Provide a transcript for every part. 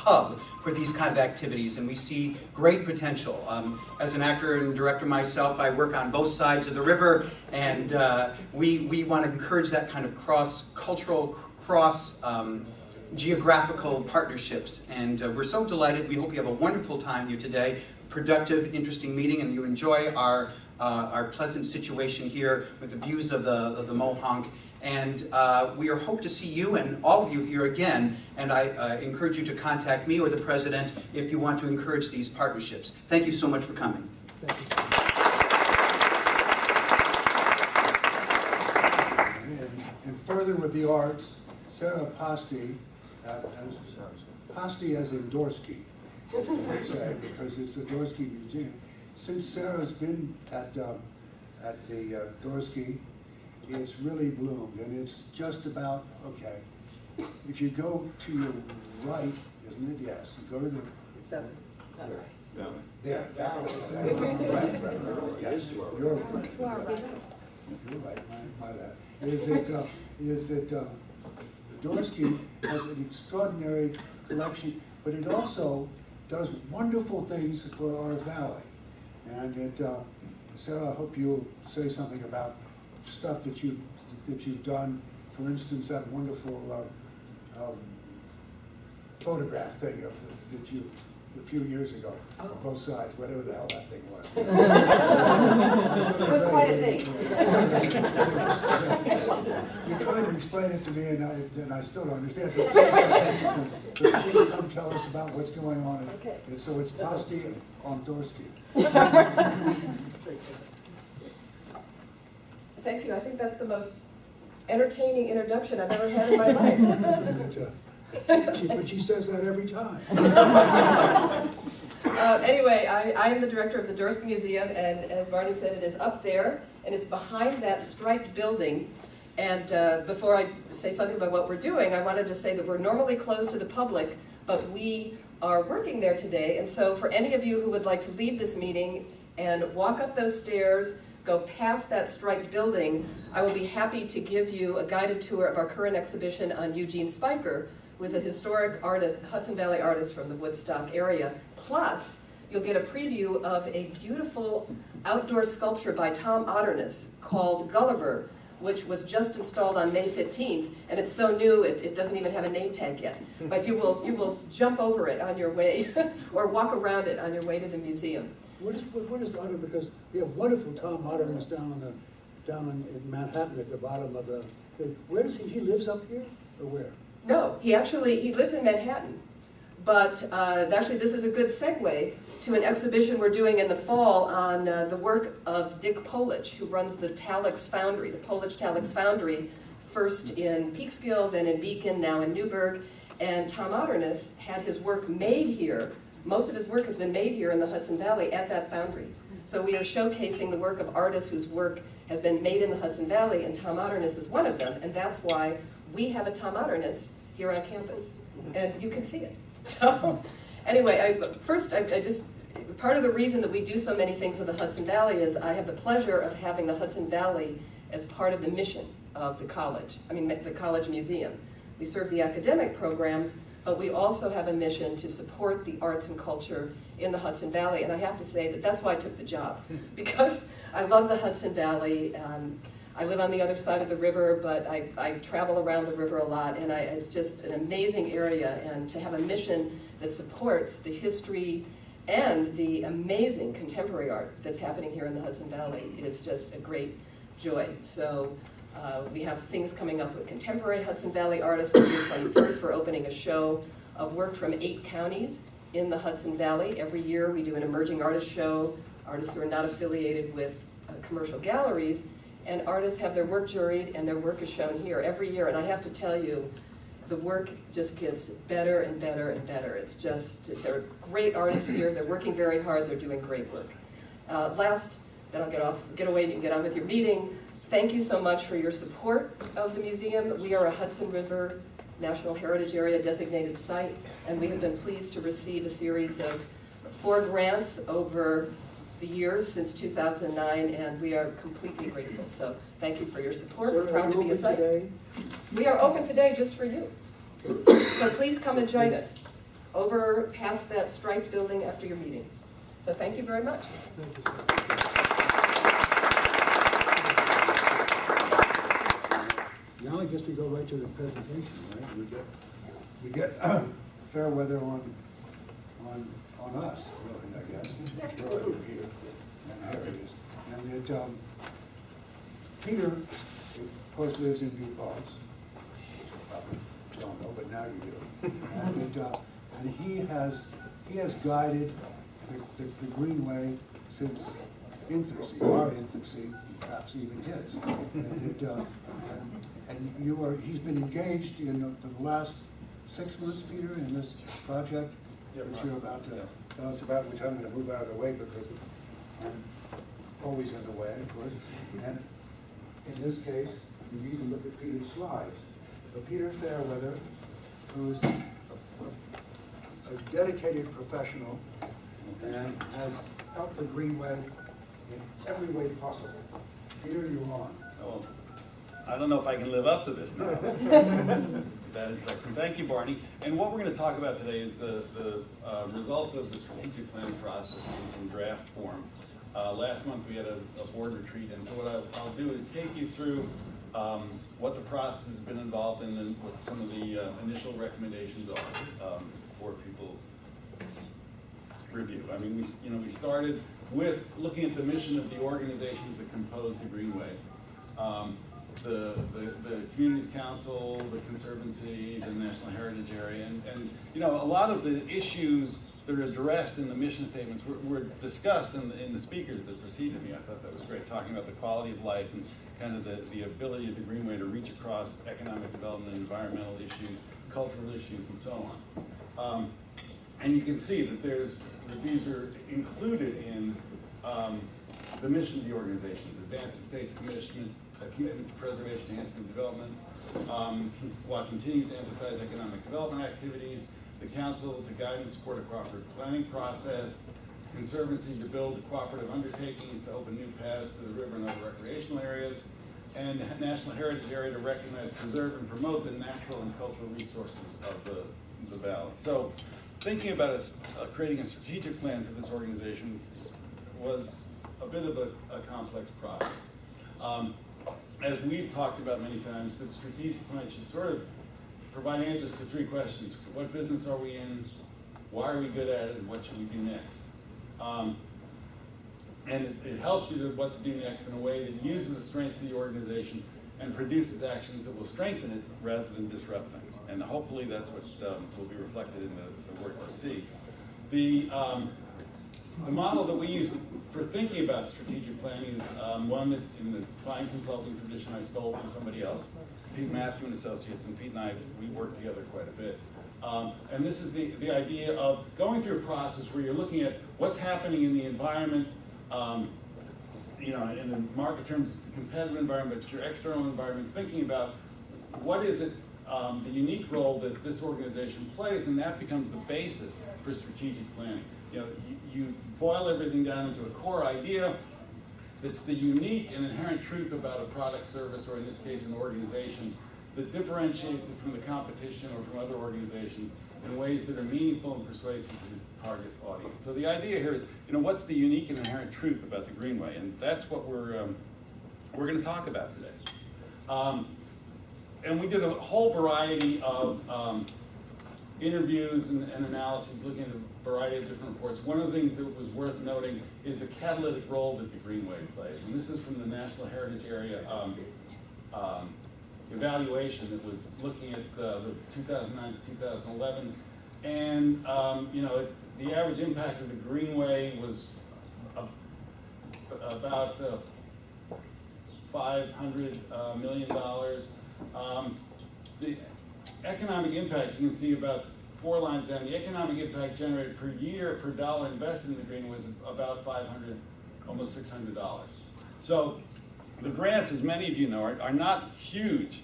hub for these kind of activities, and we see great potential. As an actor and director myself, I work on both sides of the river, and we want to encourage that kind of cross-cultural, geographical partnerships, and we're so delighted. We hope you have a wonderful time here today, productive, interesting meeting, and you enjoy our pleasant situation here with the views of the Mohonk. And we hope to see you and all of you here again, and I encourage you to contact me or the president if you want to encourage these partnerships. Thank you so much for coming. And further with the arts, Sarah Pasti, Pasti as in Dorsky, because it's the Dorsky Museum. Since Sarah's been at the Dorsky, it's really bloomed, and it's just about, okay, if you go to your right, isn't it? Yes, you go to the... Seven. There. Right. Yes, you're right. My bad. Is that the Dorsky has an extraordinary collection, but it also does wonderful things for our valley. And Sarah, I hope you'll say something about stuff that you've done. For instance, that wonderful photograph thing that you a few years ago, on both sides, whatever the hell that thing was. It was quite a thing. You tried to explain it to me, and I still don't understand it. But please come tell us about what's going on. Okay. And so it's Pasti on Dorsky. Thank you. I think that's the most entertaining introduction I've ever had in my life. But she says that every time. Anyway, I am the director of the Dorsky Museum, and as Barney said, it is up there, and it's behind that striped building. And before I say something about what we're doing, I wanted to say that we're normally closed to the public, but we are working there today. And so for any of you who would like to leave this meeting and walk up those stairs, go past that striped building, I will be happy to give you a guided tour of our current exhibition on Eugene Spiker, who is a historic artist, Hudson Valley artist from the Woodstock area. Plus, you'll get a preview of a beautiful outdoor sculpture by Tom Otterness called Gulliver, which was just installed on May 15th, and it's so new it doesn't even have a name tag yet. But you will jump over it on your way, or walk around it on your way to the museum. What is the honor? Because we have wonderful Tom Otterness down in Manhattan at the bottom of the. Where does he lives up here or where? No, he lives in Manhattan, but actually this is a good segue to an exhibition we're doing in the fall on the work of Dick Polich, who runs the Talix Foundry, the Polich Talix Foundry, first in Peekskill, then in Beacon, now in Newburgh. And Tom Otterness had his work made here. Most of his work has been made here in the Hudson Valley at that foundry. So we are showcasing the work of artists whose work has been made in the Hudson Valley, and Tom Otterness is one of them, and that's why we have a Tom Otterness here on campus, and you can see it. So anyway, part of the reason that we do so many things with the Hudson Valley is I have the pleasure of having the Hudson Valley as part of the mission of the college, the college museum. We serve the academic programs, but we also have a mission to support the arts and culture in the Hudson Valley, and I have to say that that's why I took the job, because I love the Hudson Valley. I live on the other side of the river, but I travel around the river a lot, and it's just an amazing area, and to have a mission that supports the history and the amazing contemporary art that's happening here in the Hudson Valley is just a great joy. So we have things coming up with contemporary Hudson Valley artists. On June 21st, we're opening a show of work from 8 counties in the Hudson Valley. Every year we do an emerging artist show, artists who are not affiliated with commercial galleries, and artists have their work juried, and their work is shown here every year. And I have to tell you, the work just gets better and better and better. It's just, they're great artists here, they're working very hard, they're doing great work. Last, then I'll get away and you can get on with your meeting. Thank you so much for your support of the museum. We are a Hudson River National Heritage Area designated site, and we have been pleased to receive a series of 4 grants over the years since 2009, and we are completely grateful. So thank you for your support. We're proud to be a site. Today? We are open today just for you. So please come and join us. over past that striped building after your meeting. So thank you very much. Thank you, sir. Now I guess we go right to the presentation, right? We get fair weather on us, really, I guess. Really, Peter, and Harry is. And Peter, of course, lives in New Paltz, which you probably don't know, but now you do. And he has guided the Greenway since infancy, our infancy, perhaps even his. And he's been engaged for the last 6 months, Peter, in this project, which you're about to tell us about, which I'm going to move out of the way because I'm always in the way, of course. And in this case, you need to look at Peter's slides. So Peter Fairweather, who's a dedicated professional and has helped the Greenway in every way possible. Peter, you're on. Well, I don't know if I can live up to this now. That introduction. Thank you, Barney. And what we're going to talk about today is the results of the strategic planning process in draft form. Last month we had a board retreat, and so what I'll do is take you through what the process has been involved in and what some of the initial recommendations are for people's review. I mean, we started with looking at the mission of the organizations that compose the Greenway. The Communities Council, the Conservancy, the National Heritage Area, and a lot of the issues that are addressed in the mission statements were discussed in the speakers that preceded me. I thought that was great, talking about the quality of life and kind of the ability of the Greenway to reach across economic development, environmental issues, cultural issues, and so on. And you can see that these are included in the mission of the organizations: advance the state's commitment to preservation, enhancement, and development, while continuing to emphasize economic development activities. The council to guide and support a cooperative planning process. Conservancy to build cooperative undertakings to open new paths to the river and other recreational areas. And the National Heritage Area to recognize, preserve, and promote the natural and cultural resources of the valley. So, thinking about creating a strategic plan for this organization was a bit of a complex process. As we've talked about many times, the strategic plan should sort of provide answers to 3 questions. What business are we in? Why are we good at it? And what should we do next? And it helps you to what to do next in a way that uses the strength of the organization and produces actions that will strengthen it rather than disrupt things. And hopefully that's what will be reflected in the work we'll see. The model that we use for thinking about strategic planning is one that in the client consulting tradition I stole from somebody else, Pete Matthew and Associates, and Pete and I, we work together quite a bit. And this is the idea of going through a process where you're looking at what's happening in the environment, in the market terms, it's the competitive environment, but your external environment, thinking about what is it, the unique role that this organization plays, and that becomes the basis for strategic planning. You boil everything down into a core idea that's the unique and inherent truth about a product, service, or in this case, an organization that differentiates it from the competition or from other organizations in ways that are meaningful and persuasive to the target audience. So the idea here is, what's the unique and inherent truth about the Greenway? And that's what we're going to talk about today. And we did a whole variety of interviews and analyses looking at a variety of different reports. One of the things that was worth noting is the catalytic role that the Greenway plays. And this is from the National Heritage Area evaluation that was looking at the 2009 to 2011. And, the average impact of the Greenway was about $500 million. The economic impact, you can see about 4 lines down, the economic impact generated per year, per dollar invested in the Greenway was about $500, almost $600. So the grants, as many of you know, are not huge.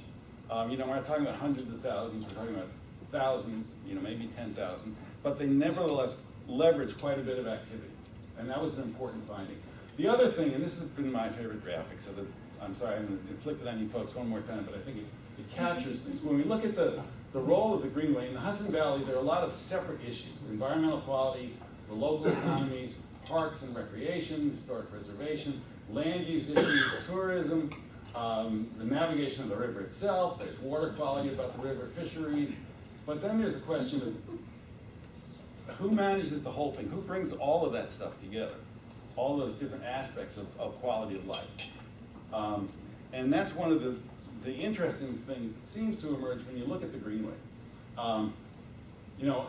We're not talking about hundreds of thousands, we're talking about thousands, maybe 10,000, but they nevertheless leverage quite a bit of activity. And that was an important finding. The other thing, and this has been my favorite graphic, so that, I'm sorry, I'm going to inflict it on you folks one more time, but I think it captures things. When we look at the the role of the Greenway. In the Hudson Valley, there are a lot of separate issues: environmental quality, the local economies, parks and recreation, historic preservation, land use issues, tourism, the navigation of the river itself, there's water quality about the river, fisheries. But then there's a question of who manages the whole thing? Who brings all of that stuff together? All those different aspects of quality of life. And that's one of the interesting things that seems to emerge when you look at the Greenway. You know,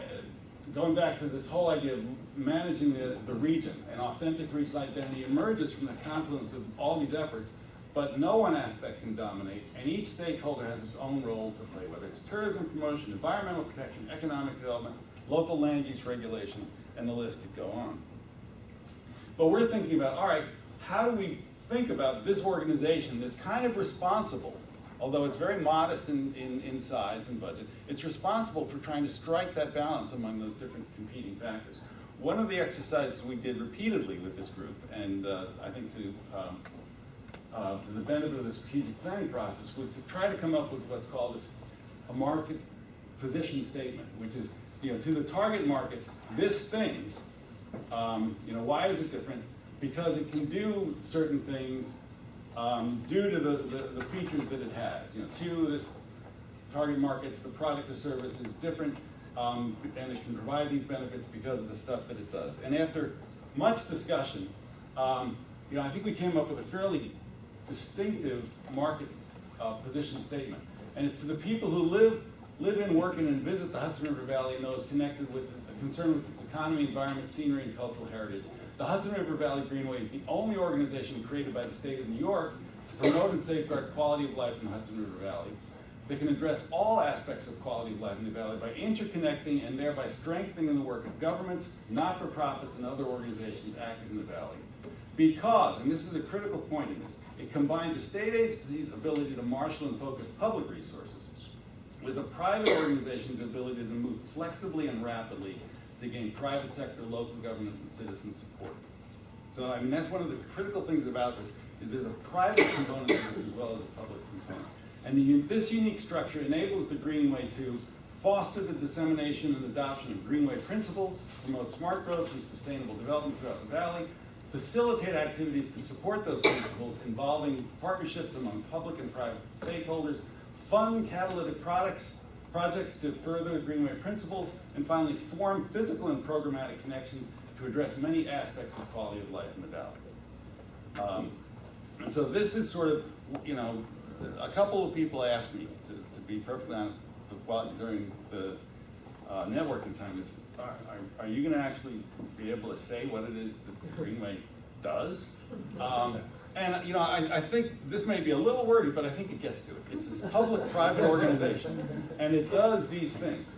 going back to this whole idea of managing the region, and authentic regional identity emerges from the confluence of all these efforts, but no one aspect can dominate, and each stakeholder has its own role to play, whether it's tourism promotion, environmental protection, economic development, local land use regulation, and the list could go on. But we're thinking about, all right, how do we think about this organization that's kind of responsible, although it's very modest in size and budget, it's responsible for trying to strike that balance among those different competing factors. One of the exercises we did repeatedly with this group, and I think to the benefit of the strategic planning process, was to try to come up with what's called a market position statement, which is, you know, to the target markets, this thing, you know, why is it different? Because it can do certain things due to the features that it has. You know, to this target markets, the product or service is different, and it can provide these benefits because of the stuff that it does. And after much discussion, you know, I think we came up with a fairly distinctive market position statement. And it's to the people who live in, work in, and visit the Hudson River Valley, and those connected with, concerned with its economy, environment, scenery, and cultural heritage. The Hudson River Valley Greenway is the only organization created by the state of New York to promote and safeguard quality of life in the Hudson River Valley. They can address all aspects of quality of life in the valley by interconnecting and thereby strengthening the work of governments, not-for-profits, and other organizations active in the valley. Because, and this is a critical point in this, it combines the state agency's ability to marshal and focus public resources with a private organization's ability to move flexibly and rapidly to gain private sector, local government, and citizen support. So, I mean, that's one of the critical things about this, is there's a private component to this as well as a public component. And this unique structure enables the Greenway to foster the dissemination and adoption of Greenway principles, promote smart growth and sustainable development throughout the valley, facilitate activities to support those principles involving partnerships among public and private stakeholders, fund catalytic projects to further Greenway principles, and finally form physical and programmatic connections to address many aspects of quality of life in the valley. And so this is sort of, you know, a couple of people asked me, to be perfectly honest, during the networking time, is are you going to actually be able to say what it is that the Greenway does? And, you know, I think this may be a little wordy, but I think it gets to it. It's this public-private organization, and it does these things.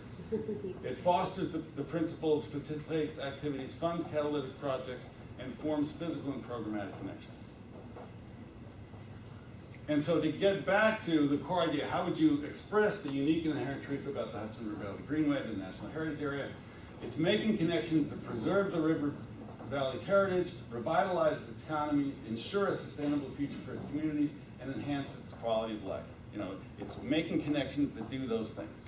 It fosters the principles, facilitates activities, funds catalytic projects, and forms physical and programmatic connections. And so to get back to the core idea, how would you express the unique and inherent truth about the Hudson River Valley Greenway, the National Heritage Area? It's making connections that preserve the river valley's heritage, revitalize its economy, ensure a sustainable future for its communities, and enhance its quality of life. You know, it's making connections that do those things.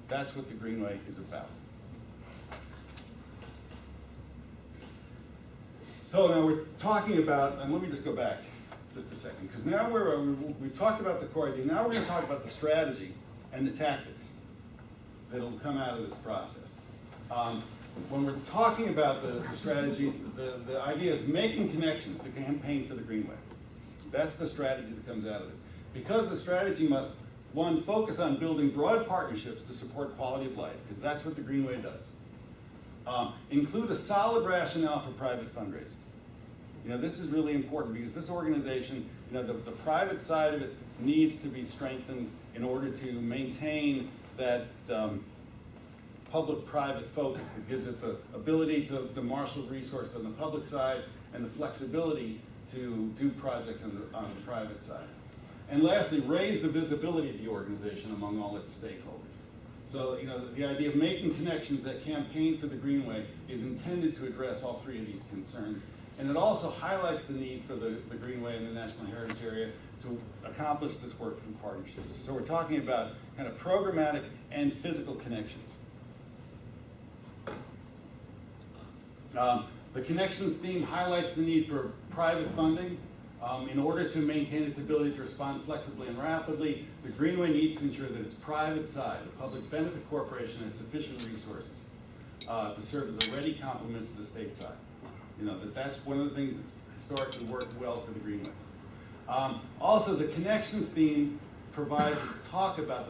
That's what the Greenway is about. So now we're talking about, and let me just go back just a second, because now we've talked about the core idea. Now we're going to talk about the strategy and the tactics that'll come out of this process. When we're talking about the strategy, the idea is making connections to campaign for the Greenway. That's the strategy that comes out of this. Because the strategy must, one, focus on building broad partnerships to support quality of life, because that's what the Greenway does. Include a solid rationale for private fundraising. You know, this is really important because this organization, you know, the private side of it needs to be strengthened in order to maintain that public-private focus that gives it the ability to marshal resources on the public side and the flexibility to do projects on the private side. And lastly, raise the visibility of the organization among all its stakeholders. So, you know, the idea of making connections that campaign for the Greenway is intended to address all three of these concerns And it also highlights the need for the Greenway and the National Heritage Area to accomplish this work through partnerships. So we're talking about kind of programmatic and physical connections. The connections theme highlights the need for private funding. In order to maintain its ability to respond flexibly and rapidly, the Greenway needs to ensure that its private side, the public benefit corporation, has sufficient resources to serve as a ready complement to the state side. You know, that's one of the things that's historically worked well for the Greenway. Also, the connections theme provides a talk about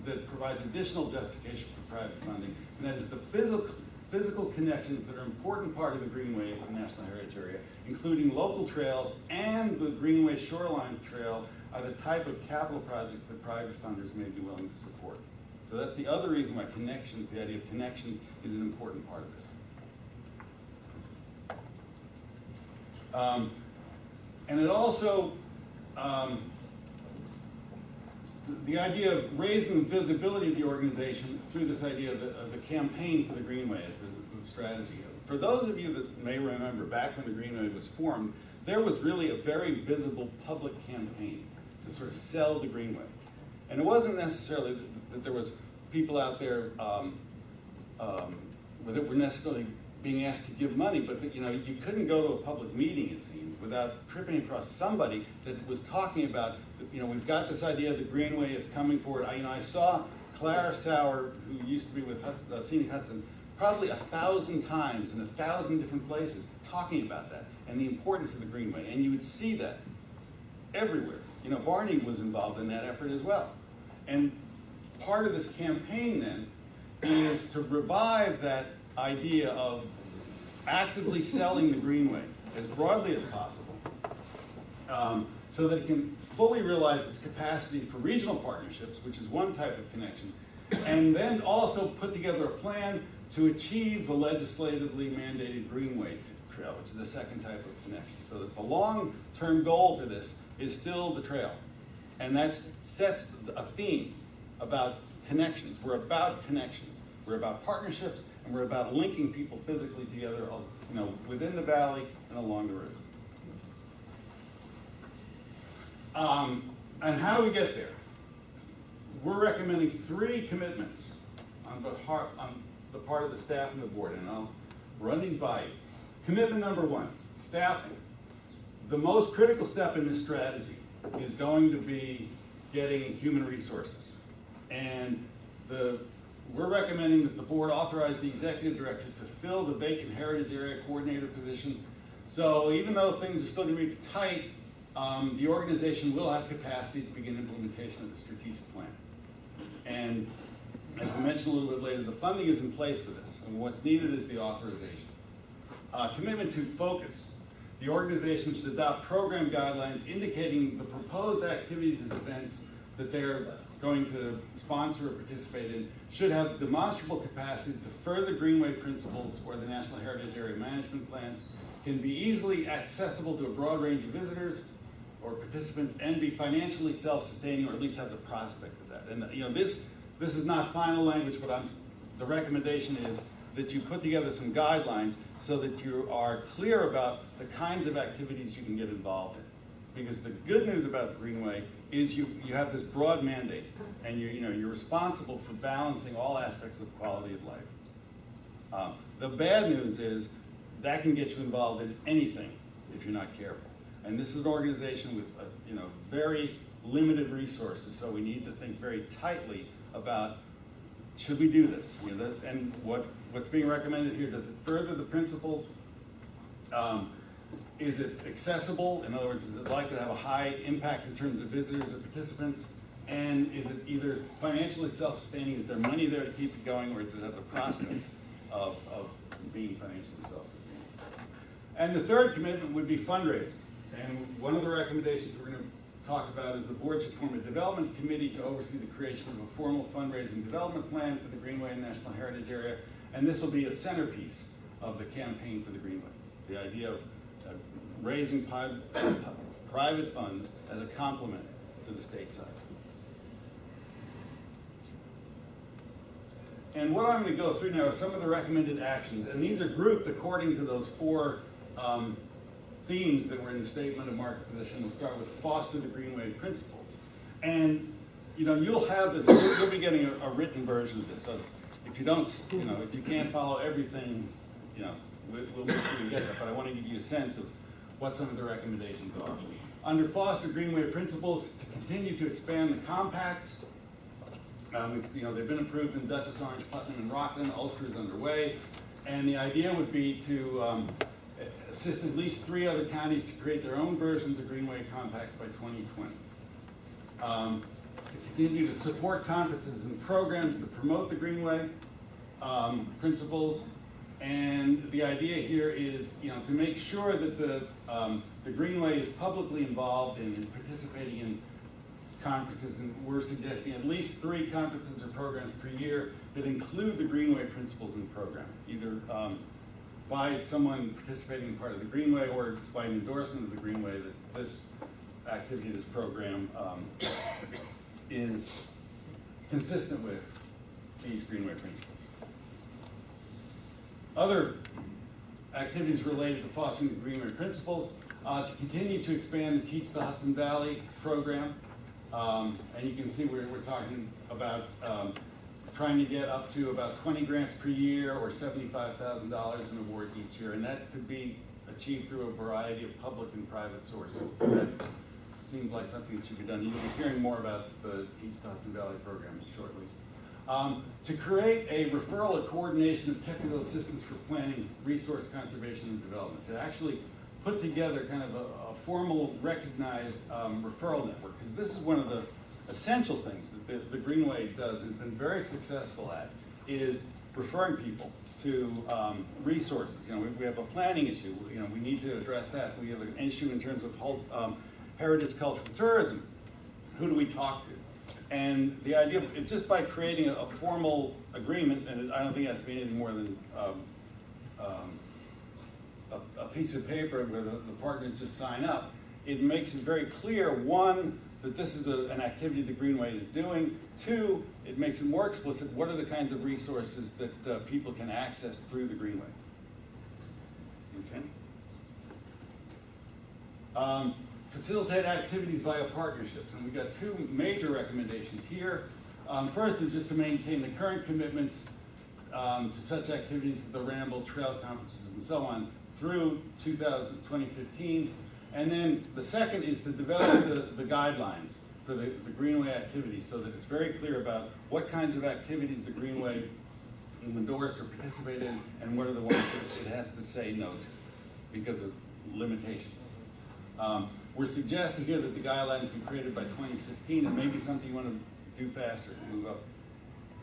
that provides additional justification for private funding, and that is the physical connections that are an important part of the Greenway of the National Heritage Area, including local trails and the Greenway Shoreline Trail, are the type of capital projects that private funders may be willing to support. So that's the other reason why connections, the idea of connections, is an important part of this. And it also, the idea of raising the visibility of the organization through this idea of the campaign for the Greenway as the strategy. For those of you that may remember, back when the Greenway was formed, there was really a very visible public campaign to sort of sell the Greenway. And it wasn't necessarily that there was people out there that were necessarily being asked to give money, but that, you know, you couldn't go to a public meeting, it seemed, without tripping across somebody that was talking about, you know, we've got this idea of the Greenway, it's coming forward. I saw Claire Sauer, who used to be with Hudson, Scenic Hudson, probably 1,000 times in 1,000 different places talking about that and the importance of the Greenway. And you would see that everywhere. You know, Barney was involved in that effort as well. And part of this campaign then is to revive that idea of actively selling the Greenway as broadly as possible, so that it can fully realize its capacity for regional partnerships, which is one type of connection, and then also put together a plan to achieve the legislatively mandated Greenway Trail, which is the second type of connection. So that the long-term goal for this is still the trail. And that sets a theme about connections. We're about connections. We're about partnerships, and we're about linking people physically together, you know, within the valley and along the route. And how do we get there? We're recommending 3 commitments on the part of the staff and the board, and I'll run these by you. Commitment number 1, staffing. The most critical step in this strategy is going to be getting human resources. And we're recommending that the board authorize the executive director to fill the vacant heritage area coordinator position. So even though things are still going to be tight, the organization will have capacity to begin implementation of the strategic plan. And as we mentioned a little bit later, the funding is in place for this, and what's needed is the authorization. Commitment to focus. The organization should adopt program guidelines indicating the proposed activities and events that they're going to sponsor or participate in should have demonstrable capacity to further Greenway principles or the National Heritage Area Management Plan, can be easily accessible to a broad range of visitors or participants, and be financially self-sustaining, or at least have the prospect of that. And you know, this is not final language, but the recommendation is that you put together some guidelines so that you are clear about the kinds of activities you can get involved in. Because the good news about the Greenway is you have this broad mandate, and you're responsible for balancing all aspects of quality of life. The bad news is that can get you involved in anything if you're not careful. And this is an organization with very limited resources, so we need to think very tightly about, should we do this? And what's being recommended here, does it further the principles? Is it accessible? In other words, is it likely to have a high impact in terms of visitors or participants? And is it either financially self-sustaining, is there money there to keep it going, or does it have the prospect of being financially self-sustaining? And the third commitment would be fundraising. And one of the recommendations we're going to talk about is the board should form a development committee to oversee the creation of a formal fundraising development plan for the Greenway and National Heritage Area. And this will be a centerpiece of the campaign for the Greenway. The idea of raising private funds as a complement to the state side. And what I'm going to go through now are some of the recommended actions, and these are grouped according to those 4 themes that were in the statement of market position. We'll start with foster the Greenway principles. And you'll have this, you'll be getting a written version of this. So if you don't, if you can't follow everything, we'll make sure you get that. But I want to give you a sense of what some of the recommendations are. Under foster Greenway principles, to continue to expand the compacts. They've been approved in Dutchess, Orange, Putnam, and Rockland. Ulster is underway. And the idea would be to assist at least 3 other counties to create their own versions of Greenway compacts by 2020. To continue to support conferences and programs to promote the Greenway principles. And the idea here is, to make sure that the Greenway is publicly involved in participating in conferences, and we're suggesting at least 3 conferences or programs per year that include the Greenway principles in the program, either by someone participating in part of the Greenway or by an endorsement of the Greenway that this activity, this program is consistent with these Greenway principles. Other activities related to fostering the Greenway principles, to continue to expand the Teach the Hudson Valley program. And you can see we're talking about trying to get up to about 20 grants per year or $75,000 in awards each year. And that could be achieved through a variety of public and private sources. That seems like something that should be done. You'll be hearing more about the Teach the Hudson Valley program shortly. To create a referral and coordination of technical assistance for planning, resource conservation, and development. To actually put together kind of a formal, recognized referral network. Because this is one of the essential things that the Greenway does and has been very successful at, is referring people to resources. We have a planning issue. We need to address that. We have an issue in terms of heritage cultural tourism. Who do we talk to? And the idea, just by creating a formal agreement, and I don't think it has to be anything more than a piece of paper where the partners just sign up, it makes it very clear, 1, that this is an activity the Greenway is doing. 2, it makes it more explicit what are the kinds of resources that people can access through the Greenway. Okay. Facilitate activities via partnerships, and we've got 2 major recommendations here. First is just to maintain the current commitments to such activities as the Ramble, trail conferences, and so on through 2015. And then the second is to develop the guidelines for the Greenway activities so that it's very clear about what kinds of activities the Greenway will endorse or participate in, and what are the ones that it has to say no to because of limitations. We're suggesting here that the guidelines be created by 2016, and maybe something you want to do faster, move up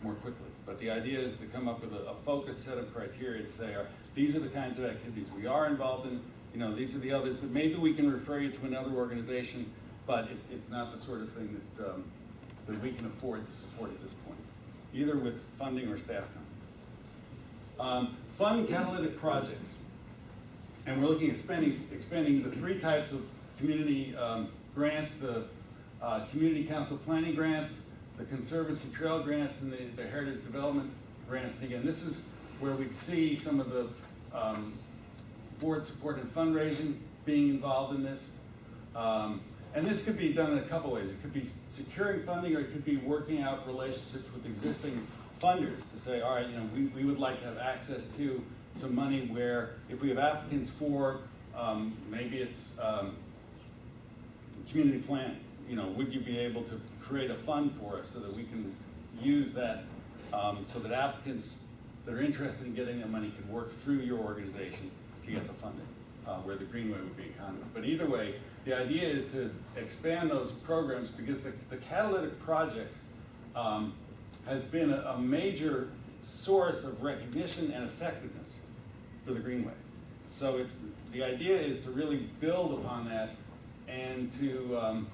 more quickly. But the idea is to come up with a focused set of criteria to say, these are the kinds of activities we are involved in, these are the others that maybe we can refer you to another organization, but it's not the sort of thing that we can afford to support at this point, either with funding or staff time. Fund catalytic projects. And we're looking at expanding the 3 types of community grants, the community council planning grants, the conservancy trail grants, and the heritage development grants. And again, this is where we'd see some of the board support and fundraising being involved in this. And this could be done in a couple ways. It could be securing funding, or it could be working out relationships with existing funders to say, all right, we would like to have access to some money where if we have applicants for, maybe it's community planning, would you be able to create a fund for us so that we can use that, so that applicants that are interested in getting that money can work through your organization to get the funding, where the Greenway would be a conduit. But either way, the idea is to expand those programs because the catalytic projects has been a major source of recognition and effectiveness for the Greenway. So the idea is to really build upon that, and to,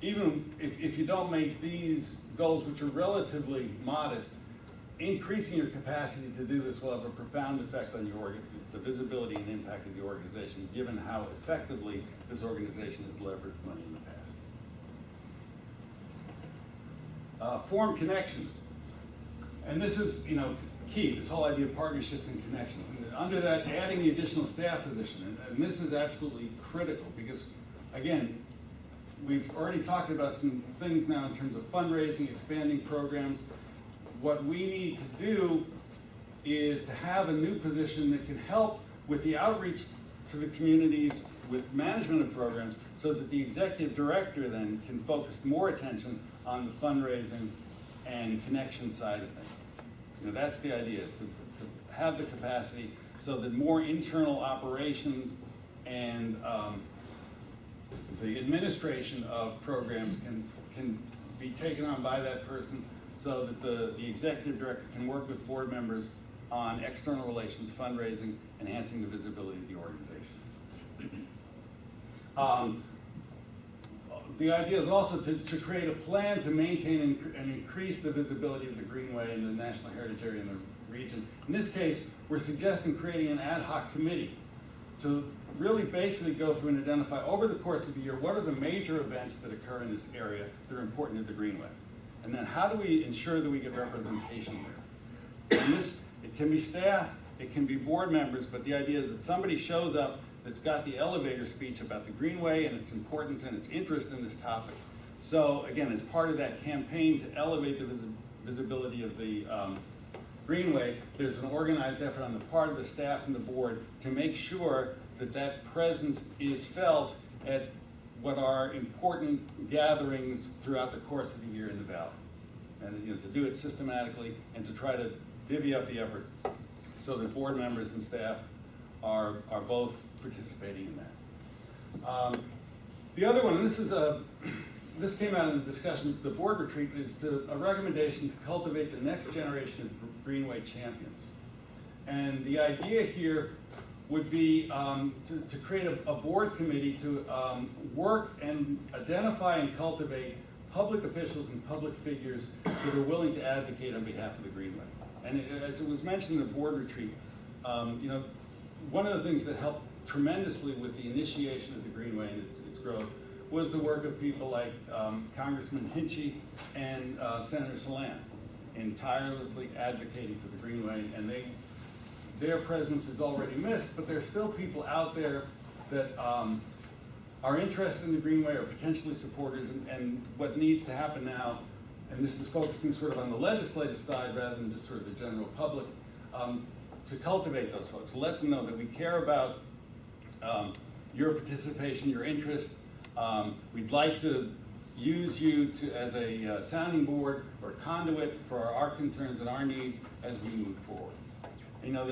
even if you don't make these goals, which are relatively modest, increasing your capacity to do this will have a profound effect on the visibility and impact of the organization, given how effectively this organization has leveraged money in the past. Form connections. And this is, key, this whole idea of partnerships and connections. And under that, adding the additional staff position. And this is absolutely critical because, again, we've already talked about some things now in terms of fundraising, expanding programs. What we need to do is to have a new position that can help with the outreach to the communities with management of programs so that the executive director then can focus more attention on the fundraising and connection side of things. You know, that's the idea, is to have the capacity so that more internal operations and the administration of programs can be taken on by that person so that the executive director can work with board members on external relations, fundraising, enhancing the visibility of the organization. The idea is also to create a plan to maintain and increase the visibility of the Greenway and the National Heritage Area in the region. In this case, we're suggesting creating an ad hoc committee to really basically go through and identify over the course of the year what are the major events that occur in this area that are important to the Greenway. And then how do we ensure that we get representation there? And this, it can be staff, it can be board members, but the idea is that somebody shows up that's got the elevator speech about the Greenway and its importance and its interest in this topic. So again, as part of that campaign to elevate the visibility of the Greenway, there's an organized effort on the part of the staff and the board to make sure that that presence is felt at what are important gatherings throughout the course of the year in the valley. And you know, to do it systematically and to try to divvy up the effort so that board members and staff are both participating in that. The other one, and this came out in the discussions at the board retreat, is a recommendation to cultivate the next generation of Greenway champions. And the idea here would be to create a board committee to work and identify and cultivate public officials and public figures that are willing to advocate on behalf of the Greenway. And as it was mentioned in the board retreat, you know, one of the things that helped tremendously with the initiation of the Greenway and its growth was the work of people like Congressman Hinchy and Senator Salan in tirelessly advocating for the Greenway. And their presence is already missed, but there are still people out there that are interested in the Greenway or potentially supporters, and what needs to happen now, and this is focusing sort of on the legislative side rather than just sort of the general public, to cultivate those folks, let them know that we care about your participation, your interest. We'd like to use you as a sounding board or conduit for our concerns and our needs as we move forward. You know,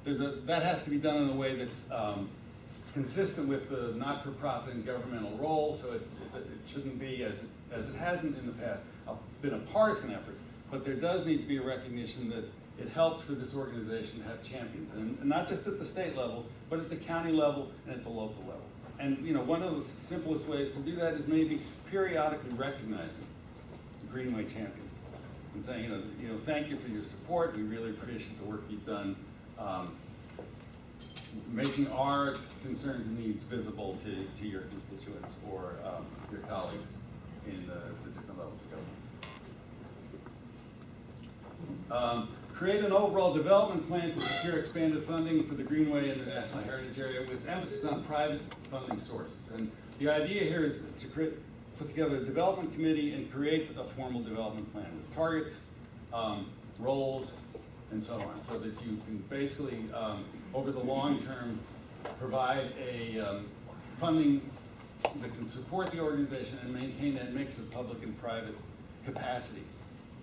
that has to be done in a way that's consistent with the not-for-profit and governmental role, so it shouldn't be, as it hasn't in the past, been a partisan effort, but there does need to be a recognition that it helps for this organization to have champions, and not just at the state level, but at the county level and at the local level. And you know, one of the simplest ways to do that is maybe periodically recognizing the Greenway champions and saying, you know, thank you for your support. We really appreciate the work you've done, making our concerns and needs visible to your constituents or your colleagues in the different levels of government. Create an overall development plan to secure expanded funding for the Greenway and the National Heritage Area with emphasis on private funding sources. And the idea here is to put together a development committee and create a formal development plan with targets, roles, and so on, so that you can basically, over the long term, provide a funding that can support the organization and maintain that mix of public and private capacities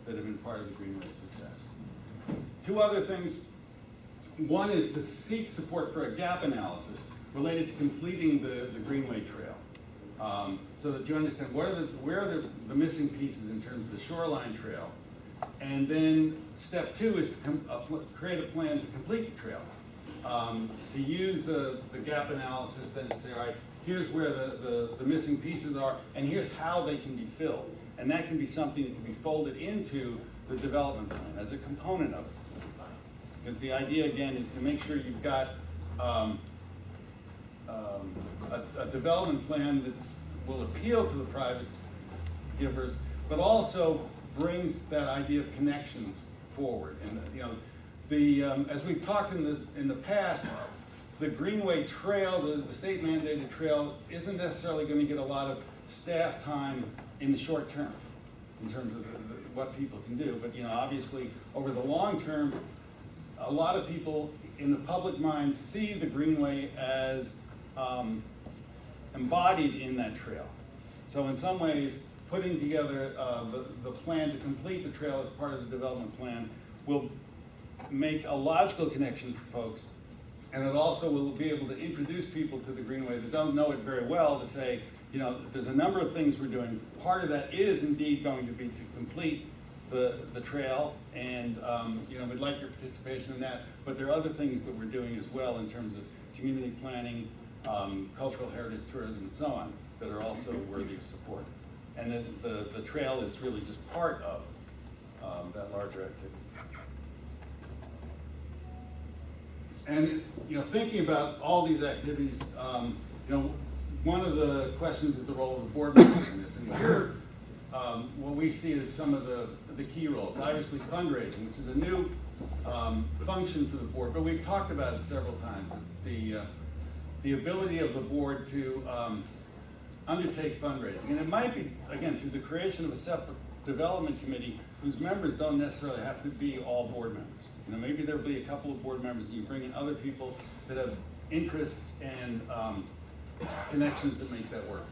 that have been part of the Greenway's success. Two other things. One is to seek support for a gap analysis related to completing the Greenway Trail, so that you understand where are the missing pieces in terms of the shoreline trail. And then step two is to create a plan to complete the trail. To use the gap analysis then to say, all right, here's where the missing pieces are, and here's how they can be filled. And that can be something that can be folded into the development plan as a component of it. Because the idea, again, is to make sure you've got a development plan that will appeal to the private givers, but also brings that idea of connections forward. And you know, As we've talked in the past, the Greenway Trail, the state mandated trail, isn't necessarily going to get a lot of staff time in the short term in terms of what people can do. But obviously, over the long term, a lot of people in the public mind see the Greenway as embodied in that trail. So in some ways, putting together the plan to complete the trail as part of the development plan will make a logical connection for folks, and it also will be able to introduce people to the Greenway that don't know it very well to say, there's a number of things we're doing. Part of that is indeed going to be to complete the trail, and we'd like your participation in that, but there are other things that we're doing as well in terms of community planning, cultural heritage tourism, and so on, that are also worthy of support. And then the trail is really just part of that larger activity. And thinking about all these activities, one of the questions is the role of the board members in this. And here, what we see is some of the key roles. Obviously, fundraising, which is a new function for the board, but we've talked about it several times. The ability of the board to undertake fundraising, and it might be, again, through the creation of a separate development committee whose members don't necessarily have to be all board members. Maybe there'll be a couple of board members, and you bring in other people that have interests and connections that make that work.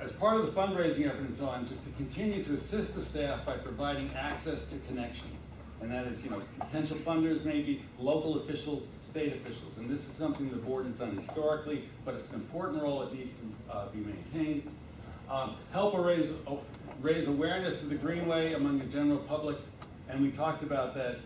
As part of the fundraising effort and so on, just to continue to assist the staff by providing access to connections. And that is, potential funders, maybe local officials, state officials. And this is something the board has done historically, but it's an important role. It needs to be maintained. Help raise awareness of the Greenway among the general public. And we talked about that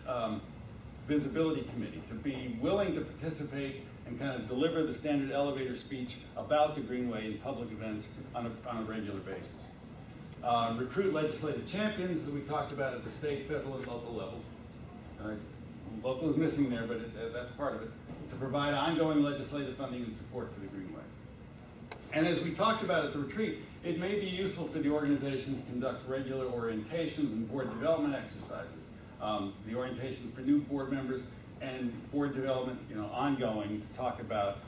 visibility committee, to be willing to participate and kind of deliver the standard elevator speech about the Greenway in public events on a regular basis. Recruit legislative champions, as we talked about at the state, federal, and local level. Local is missing there, but that's part of it. To provide ongoing legislative funding and support for the Greenway. And as we talked about at the retreat, it may be useful for the organization to conduct regular orientations and board development exercises. The orientations for new board members and board development, ongoing, to talk about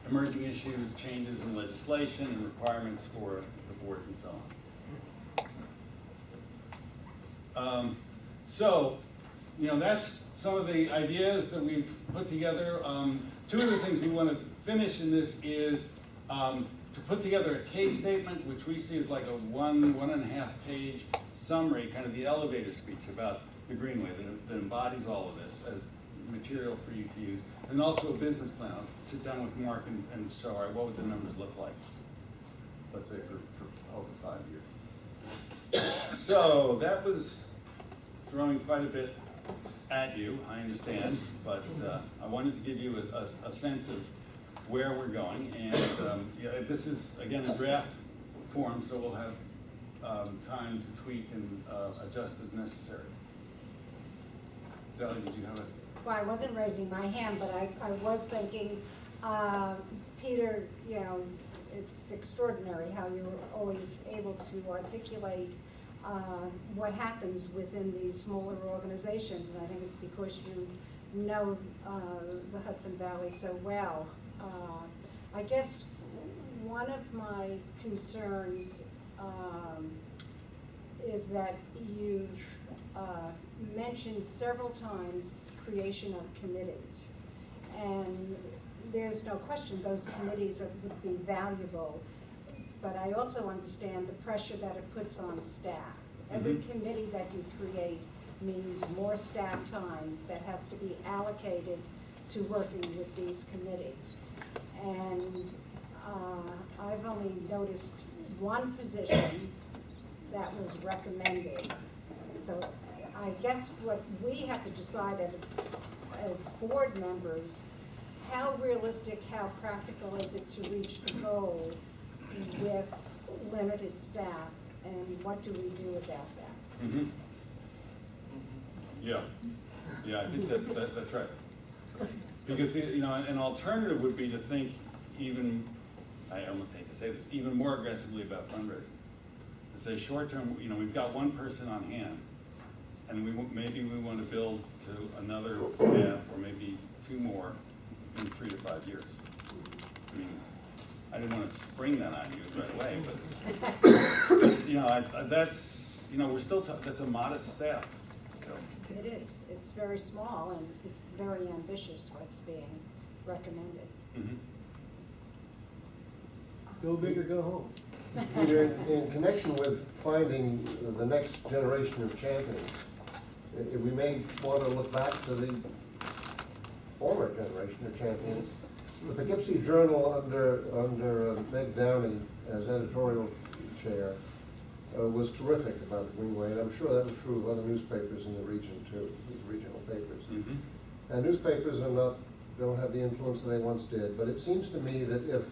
emerging issues, changes in legislation, and requirements for the boards and so on. That's some of the ideas that we've put together. Two of the things we want to finish in this is to put together a case statement, which we see as like a one and a half page summary, kind of the elevator speech about the Greenway that embodies all of this as material for you to use, and also a business plan. I'll sit down with Mark and show, all right, what would the numbers look like, let's say for over 5 years. So that was throwing quite a bit at you, I understand, but I wanted to give you a sense of where we're going, and this is, again, a draft form, so we'll have time to tweak and adjust as necessary. Sally, did you have a? Well, I wasn't raising my hand, but I was thinking, Peter, it's extraordinary how you're always able to articulate what happens within these smaller organizations, and I think it's because you know the Hudson Valley so well. I guess one of my concerns is that you've mentioned several times creation of committees, and there's no question those committees would be valuable, but I also understand the pressure that it puts on staff. Every committee that you create means more staff time that has to be allocated to working with these committees. And I've only noticed one position that was recommended. So I guess what we have to decide as board members, how realistic, how practical is it to reach the goal with limited staff, and what do we do about that? Mm-hmm. Yeah, I think that's right. Because an alternative would be to think even, I almost hate to say this, even more aggressively about fundraising. To say short term, we've got one person on hand, And maybe we want to build to another staff, or maybe 2 more in 3 to 5 years. I mean, I didn't want to spring that on you right away, but, you know, that's, you know, we're still, that's a modest staff, so. It is. It's very small and it's very ambitious what's being recommended. Mhm. Go big or go home. Peter, in connection with finding the next generation of champions, we may want to look back to the former generation of champions. The Poughkeepsie Journal under Meg Downey as editorial chair was terrific about the Greenway, and I'm sure that was true of other newspapers in the region too, these regional papers. Mhm. And newspapers don't have the influence that they once did, but it seems to me that if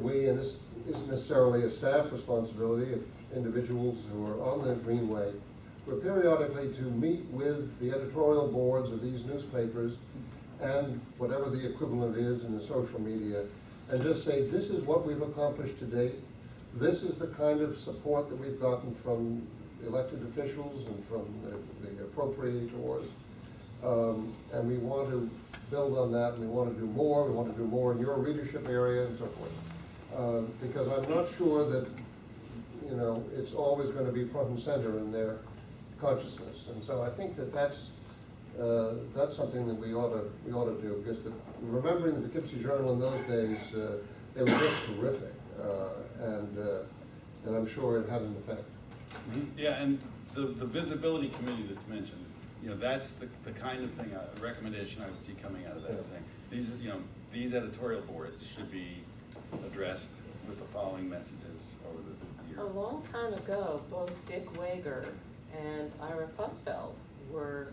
we, and this isn't necessarily a staff responsibility, if individuals who are on the Greenway were periodically to meet with the editorial boards of these newspapers and whatever the equivalent is in the social media, and just say, this is what we've accomplished to date, this is the kind of support that we've gotten from elected officials and from the appropriators, and we want to build on that, and we want to do more, in your readership area and so forth. Because I'm not sure that, you know, it's always going to be front and center in their consciousness. And so I think that that's something that we ought to do, because remembering the Poughkeepsie Journal in those days, they were just terrific, and I'm sure it had an effect. Mhm. Yeah, and the visibility committee that's mentioned, you know, that's the kind of thing, a recommendation I would see coming out of that, Yeah. saying, these, you know, these editorial boards should be addressed with the following messages over the year. A long time ago, both Dick Wager and Ira Fussfeld were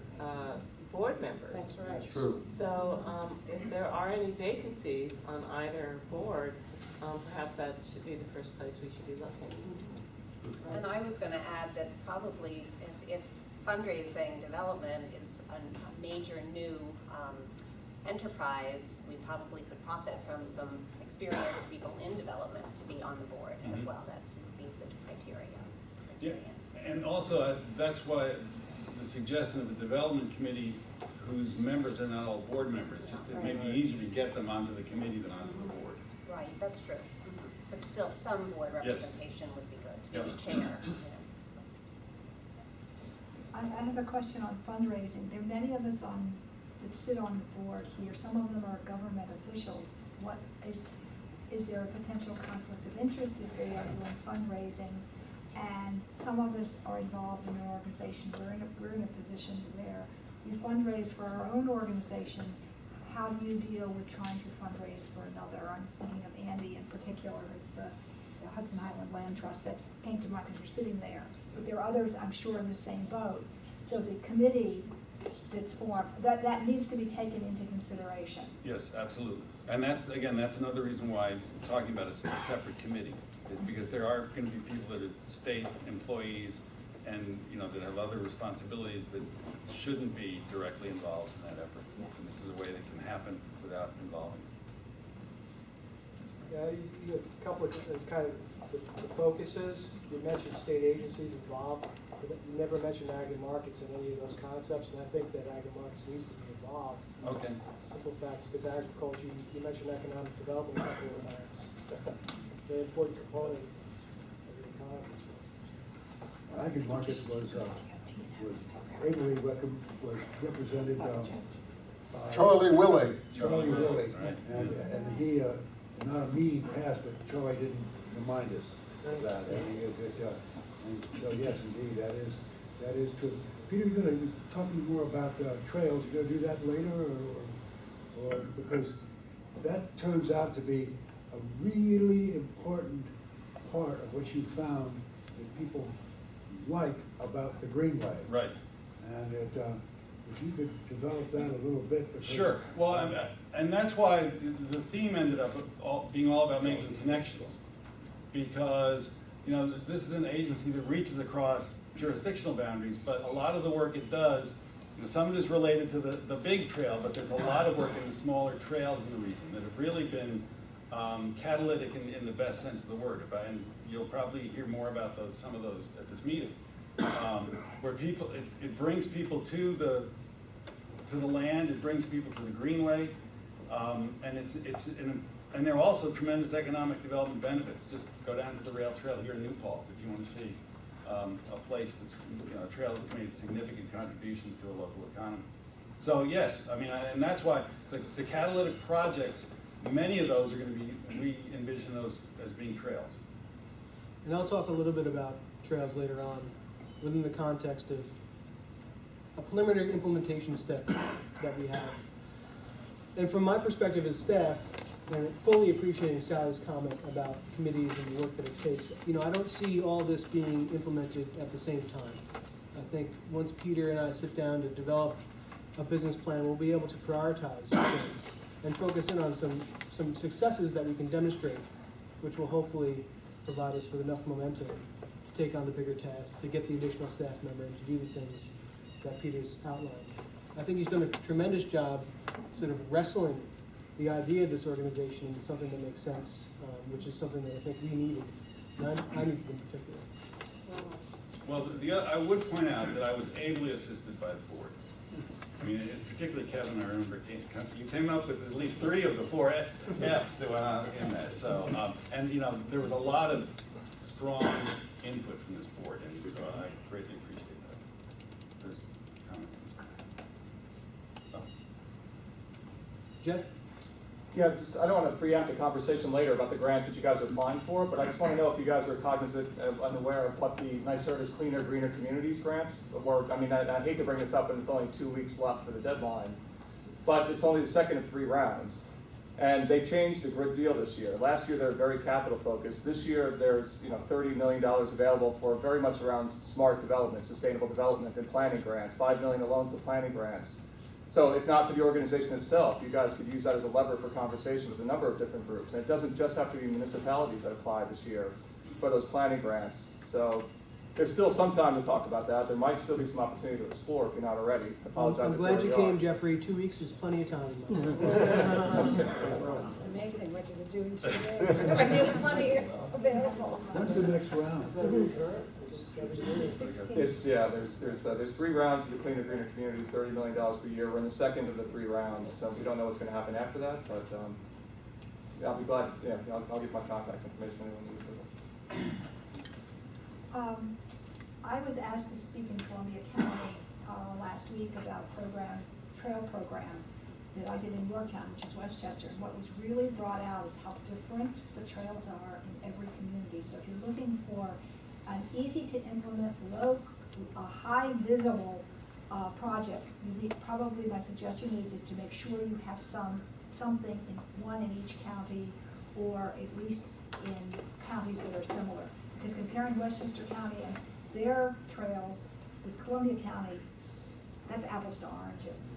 board members. That's right. True. So if there are any vacancies on either board, perhaps that should be the first place we should be looking. And I was going to add that probably if fundraising development is a major new enterprise, we probably could profit from some experienced people in development to be on the board as Mhm. well. That would be the criteria. Yeah, and also, that's why the suggestion of the development committee, whose members are not all board members, just it may be easier to get them onto the committee than onto the board. Right, that's true. But still, some board Yes. representation would be good, Yeah. maybe chair. I have a question on fundraising. There are many of us that sit on the board here. Some of them are government officials. What is there a potential conflict of interest if they are doing fundraising? And some of us are involved in an organization. We're in a position where we fundraise for our own organization. How do you deal with trying to fundraise for another? I'm thinking of Andy in particular, who's the Hudson Highland Land Trust that came to mind because you're sitting there. But there are others, I'm sure, in the same boat. So the committee that's formed, that needs to be taken into consideration. Yes, absolutely. And that's, again, that's another reason why talking about a separate committee is because there are going to be people that are state employees and, you know, that have other responsibilities that shouldn't be directly involved in that effort. Yeah. And this is a way that can happen without involving. Yeah, you have a couple of kind of the focuses. You mentioned state agencies involved. You never mentioned ag and markets in any of those concepts, and I think that ag and markets needs to be involved. Okay. Simple fact, because agriculture, you mentioned economic development a couple of times. Very important component of the economy. Ag and market was ably represented by Charlie Willie. Charlie Willie. Right. And he, not a meeting passed, but Charlie didn't remind us of that. And so yes, indeed, that is true. Peter, you're gonna be talking more about trails. You're gonna do that later, or because that turns out to be a really important part of what you found that people like about the Greenway. Right. And if you could develop that a little bit. because- Sure. Well, and that's why the theme ended up being all about making connections. Because, you know, this is an agency that reaches across jurisdictional boundaries, but a lot of the work it does, you know, some of it is related to the big trail, but there's a lot of work in the smaller trails in the region that have really been catalytic in the best sense of the word. And you'll probably hear more about some of those at this meeting. where people, it brings people to the land, it brings people to the Greenway, and there are also tremendous economic development benefits. Just go down to the rail trail here in New Paltz if you want to see a place that's, a trail that's made significant contributions to a local economy. So yes, I mean, and that's why the catalytic projects, many of those are going to be, we envision those as being trails. And I'll talk a little bit about trails later on within the context of a preliminary implementation step that we have. And from my perspective as staff, and fully appreciating Sally's comment about committees and the work that it takes, I don't see all this being implemented at the same time. I think once Peter and I sit down to develop a business plan, we'll be able to prioritize things and focus in on some successes that we can demonstrate, which will hopefully provide us with enough momentum to take on the bigger tasks, to get the additional staff member, and to do the things that Peter's outlined. I think he's done a tremendous job sort of wrestling the idea of this organization into something that makes sense, which is something that I think we needed, and I needed in particular. Well, I would point out that I was ably assisted by the board. I mean, particularly Kevin, I remember, you came up with at least 3 of the 4 Fs that went on in that. So, and there was a lot of strong input from this board, and so I greatly appreciate that. There's comments. Oh. Jeff? Yeah, I don't want to preempt a conversation later about the grants that you guys are applying for, but I just want to know if you guys are cognizant and aware of what the NYSERDA's Cleaner, Greener Communities grants were. I mean, I hate to bring this up, and it's only 2 weeks left for the deadline, but it's only the second of 3 rounds. And they changed a great deal this year. Last year, they were very capital focused. This year, there's $30 million available for very much around smart development, sustainable development, and planning grants. $5 million alone for planning grants. So if not for the organization itself, you guys could use that as a lever for conversation with a number of different groups. And it doesn't just have to be municipalities that apply this year for those planning grants. So there's still some time to talk about that. There might still be some opportunity to explore if you're not already. I apologize. I'm glad you came, Jeffrey. 2 weeks is plenty of time. It's amazing what you could do in 2 days. There's money available. When's the next round? It's, yeah, there's 3 rounds of the Cleaner, Greener Communities, $30 million per year. We're in the second of the 3 rounds, so we don't know what's going to happen after that, but yeah, I'll be glad, yeah, I'll give my contact information to anyone needs it. I was asked to speak in Columbia County last week about a trail program that I did in Yorktown, which is Westchester. And what was really brought out is how different the trails are in every community. So if you're looking for an easy to implement, high visible project, probably my suggestion is to make sure you have something in each county, or at least in counties that are similar. Because comparing Westchester County and their trails with Columbia County, that's apples to oranges.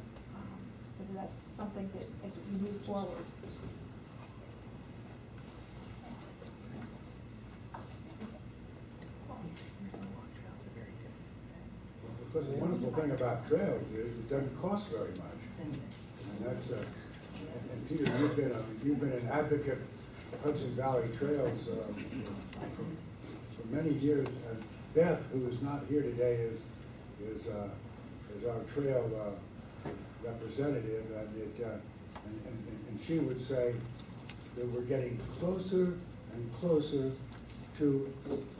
So that's something that as we move forward. Because the wonderful thing about trails is it doesn't cost very much. And that's, and Peter, you've been an advocate of Hudson Valley Trails for many years. And Beth, who is not here today, is our trail representative, and she would say that we're getting closer and closer to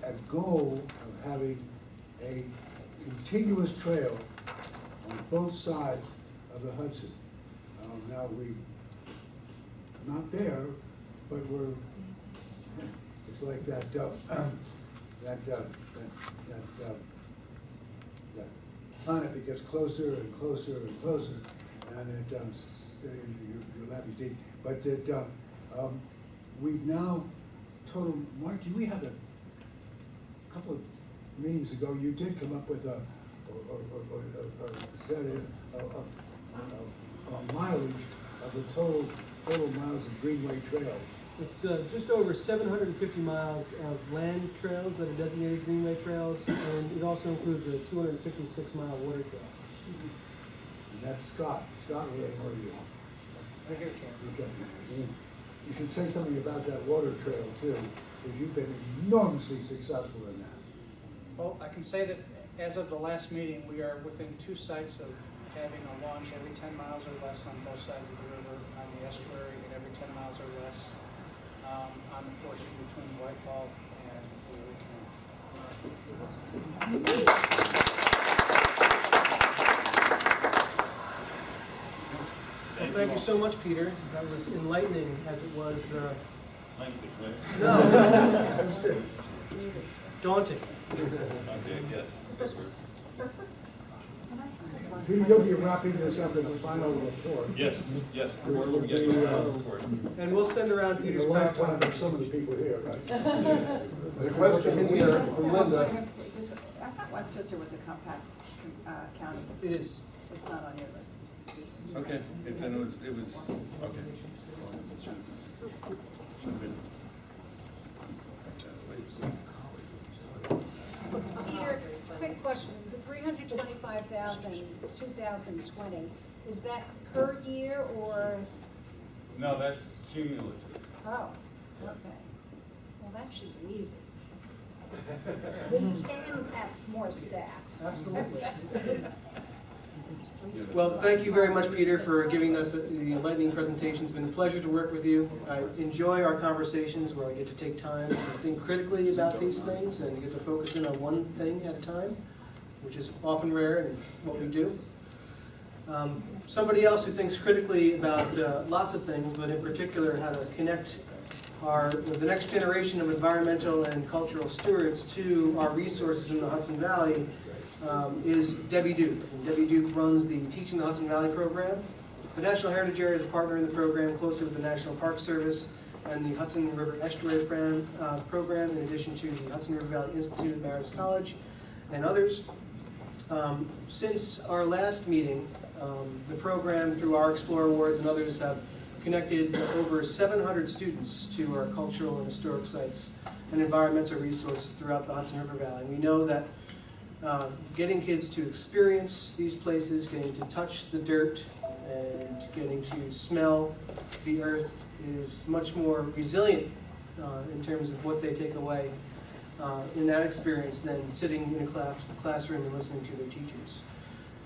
a goal of having a contiguous trail on both sides of the Hudson. Now we're not there, but it's like that planet that gets closer and closer and closer, and you're laughing, Steve. But we've now told Mark, we had a couple of meetings ago, you did come up with a mileage of the total miles of Greenway Trail. It's just over 750 miles of land trails that are designated Greenway trails, and it also includes a 256-mile water trail. And that's Scott. Scott, where are you? Right here, Chair. Okay. You should say something about that water trail too, because you've been enormously successful in that. Well, I can say that As of the last meeting, we are within 2 sites of having a launch every 10 miles or less on both sides of the river, on the estuary, and every 10 miles or less on the portion between Whitehall and the Canal. Well, thank you so much, Peter. That was enlightening as it was, No. it was good. Daunting. Yes. Peter, you'll be wrapping this up in the final report. Yes, yes, before we get to the report. And we'll send around In Peter's the lifetime background. of some of the people here, right? There's a question here from Linda. I thought Westchester was a compact county. It is. It's not on your list. Okay, then it was, okay. Peter, quick question, the 325,000, 2020, is that per year or, No, that's cumulative. oh, okay. Well, that should be easy. We can have more staff. Absolutely. Well, thank you very much, Peter, for giving us the enlightening presentation. It's been a pleasure to work with you. I enjoy our conversations where I get to take time to think critically about these things and get to focus in on one thing at a time, which is often rare in what we do. Somebody else who thinks critically about lots of things, but in particular how to connect the next generation of environmental and cultural stewards to our resources in the Hudson Valley is Debbie Duke. And Debbie Duke runs the Teaching the Hudson Valley program. The National Heritage Area is a partner in the program, closely with the National Park Service and the Hudson River Estuary program, in addition to the Hudson River Valley Institute at Marist College and others. Since our last meeting, the program, through our Explorer Awards and others, have connected over 700 students to our cultural and historic sites and environmental resources throughout the Hudson River Valley. We know that getting kids to experience these places, getting to touch the dirt, and getting to smell the earth is much more resilient in terms of what they take away in that experience than sitting in a classroom and listening to their teachers.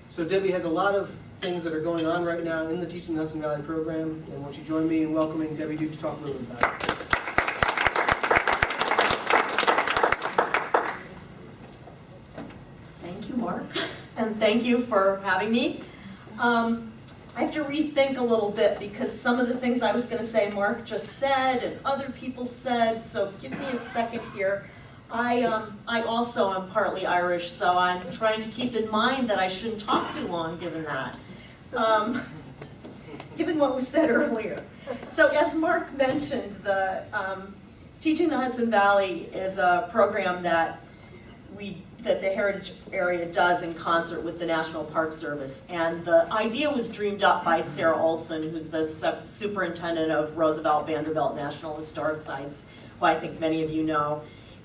So Debbie has a lot of things that are going on right now in the Teaching the Hudson Valley program, and won't you join me in welcoming Debbie Duke to talk a little bit about it. Thank you, Mark, and thank you for having me. I have to rethink a little bit because some of the things I was going to say Mark just said and other people said, so give me a second here. I also am partly Irish, so I'm trying to keep in mind that I shouldn't talk too long given that. Given what was said earlier. So as Mark mentioned, the Teaching the Hudson Valley is a program that the Heritage Area does in concert with the National Park Service. And the idea was dreamed up by Sarah Olson, who's the superintendent of Roosevelt Vanderbilt National Historic Sites, who I think many of you know.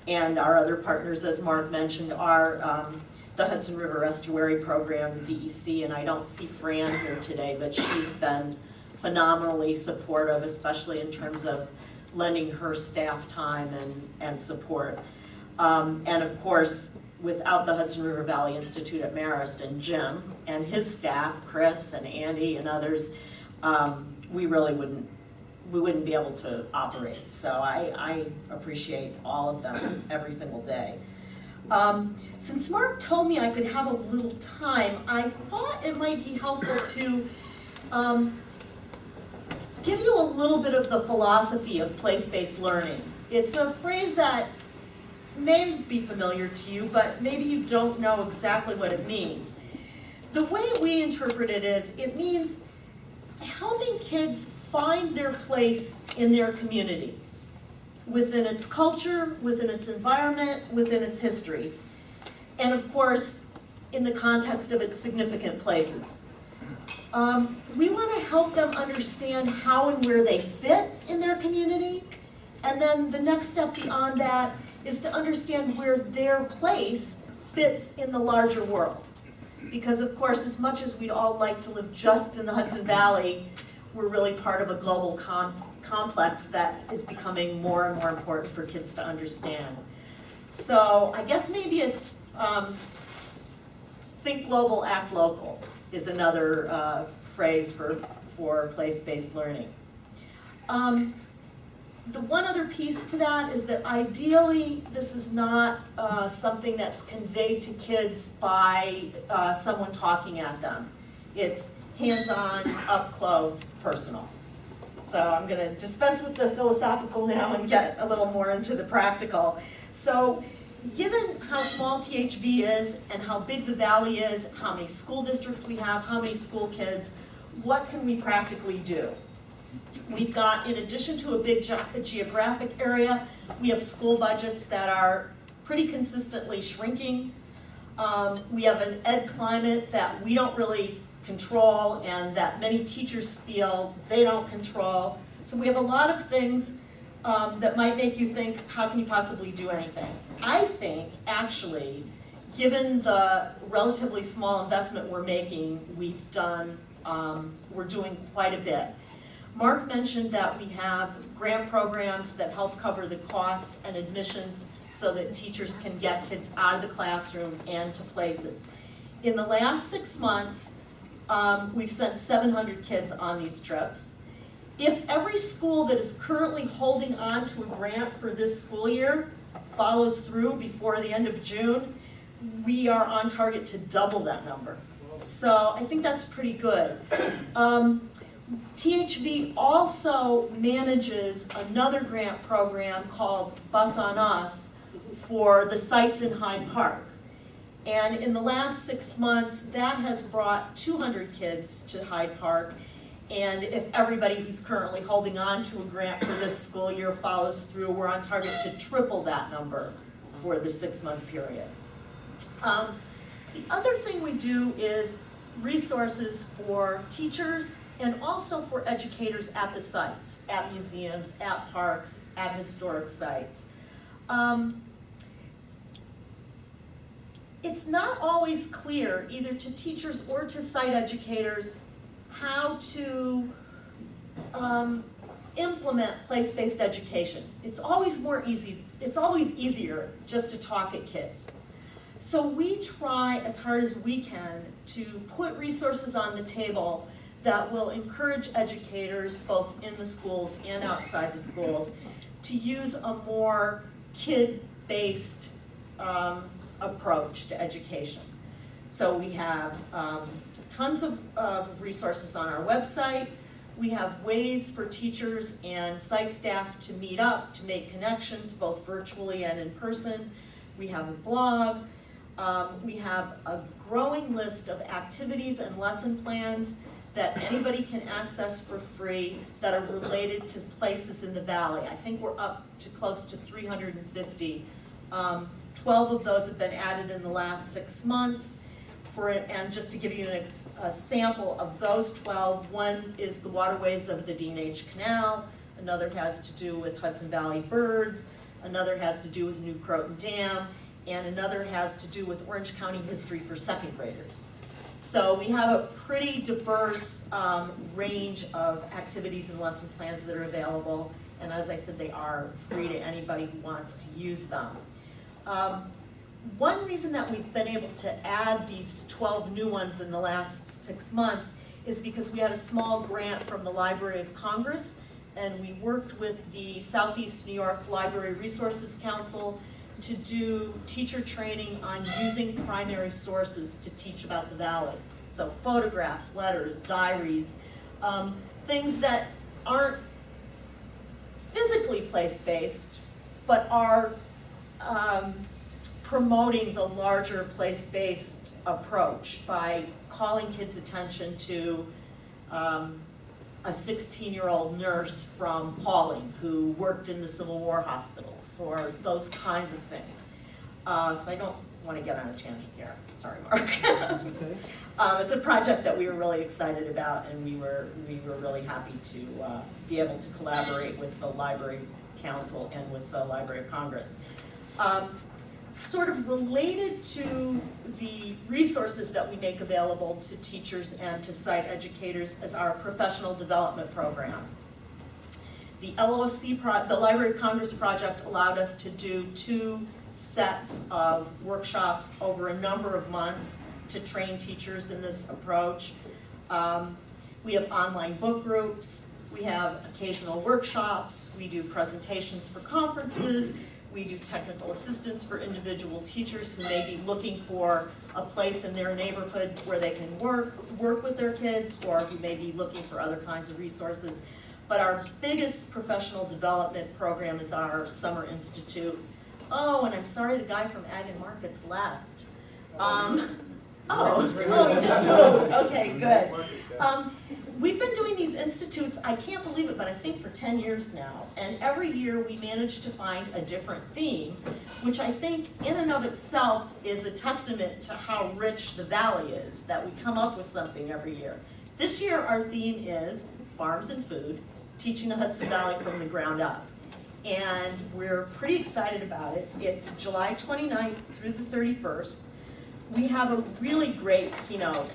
And our other partners, as Mark mentioned, are the Hudson River Estuary Program, DEC, and I don't see Fran here today, but she's been phenomenally supportive, especially in terms of lending her staff time and support. And of course, without the Hudson River Valley Institute at Marist and Jim and his staff, Chris and Andy and others, we really wouldn't be able to operate. So I appreciate all of them every single day. Since Mark told me I could have a little time, I thought it might be helpful to give you a little bit of the philosophy of place-based learning. It's a phrase that may be familiar to you, but maybe you don't know exactly what it means. The way we interpret it is, it means helping kids find their place in their community, within its culture, within its environment, within its history, and of course, in the context of its significant places. We want to help them understand how and where they fit in their community, and then the next step beyond that is to understand where their place fits in the larger world. Because of course, as much as we'd all like to live just in the Hudson Valley, we're really part of a global complex that is becoming more and more important for kids to understand. So I guess maybe it's think global, act local is another phrase for place-based learning. The one other piece to that is that ideally this is not something that's conveyed to kids by someone talking at them. It's hands-on, up-close, personal. So I'm going to dispense with the philosophical now and get a little more into the practical. So given how small THV is and how big the valley is, how many school districts we have, how many school kids, what can we practically do? We've got, in addition to a big geographic area, we have school budgets that are pretty consistently shrinking. We have an ed climate that we don't really control and that many teachers feel they don't control. So we have a lot of things that might make you think, how can you possibly do anything? I think, actually, given the relatively small investment we're making, we're doing quite a bit. Mark mentioned that we have grant programs that help cover the cost and admissions so that teachers can get kids out of the classroom and to places. In the last 6 months, we've sent 700 kids on these trips. If every school that is currently holding on to a grant for this school year follows through before the end of June, we are on target to double that number. So I think that's pretty good. THV also manages another grant program called Bus on Us for the sites in Hyde Park. And in the last 6 months, that has brought 200 kids to Hyde Park. And if everybody who's currently holding on to a grant for this school year follows through, we're on target to triple that number for the 6-month period. The other thing we do is resources for teachers and also for educators at the sites, at museums, at parks, at historic sites. It's not always clear, either to teachers or to site educators, how to implement place-based education. It's always easier just to talk at kids. So we try as hard as we can to put resources on the table that will encourage educators, both in the schools and outside the schools, to use a more kid-based approach to education. So we have tons of resources on our website. We have ways for teachers and site staff to meet up, to make connections, both virtually and in person. We have a blog. We have a growing list of activities and lesson plans that anybody can access for free that are related to places in the valley. I think we're up to close to 350. 12 of those have been added in the last 6 months. And just to give you a sample of those 12, one is the waterways of the D&H Canal, another has to do with Hudson Valley birds, another has to do with New Croton Dam, and another has to do with Orange County history for second graders. So we have a pretty diverse range of activities and lesson plans that are available, and as I said, they are free to anybody who wants to use them. One reason that we've been able to add these 12 new ones in the last 6 months is because we had a small grant from the Library of Congress, and we worked with the Southeast New York Library Resources Council to do teacher training on using primary sources to teach about the valley. So photographs, letters, diaries, things that aren't physically place-based, but are promoting the larger place-based approach by calling kids' attention to a 16-year-old nurse from Pauling who worked in the Civil War hospitals, or those kinds of things. So I don't want to get on a tangent here. Sorry, Mark. Okay. It's a project that we were really excited about, and we were really happy to be able to collaborate with the Library Council and with the Library of Congress. Sort of related to the resources that we make available to teachers and to site educators is our professional development program. The LOC, the Library of Congress project, allowed us to do 2 sets of workshops over a number of months to train teachers in this approach. We have online book groups, we have occasional workshops, we do presentations for conferences, we do technical assistance for individual teachers who may be looking for a place in their neighborhood where they can work with their kids, or who may be looking for other kinds of resources. But our biggest professional development program is our Summer Institute. Oh, and I'm sorry the guy from Ag and Markets left. You just moved. Okay, good. We've been doing these institutes, I can't believe it, but I think for 10 years now. And every year we manage to find a different theme, which I think in and of itself is a testament to how rich the Valley is, that we come up with something every year. This year our theme is Farms and Food, Teaching the Hudson Valley from the Ground Up. And we're pretty excited about it. It's July 29th through the 31st. We have a really great keynote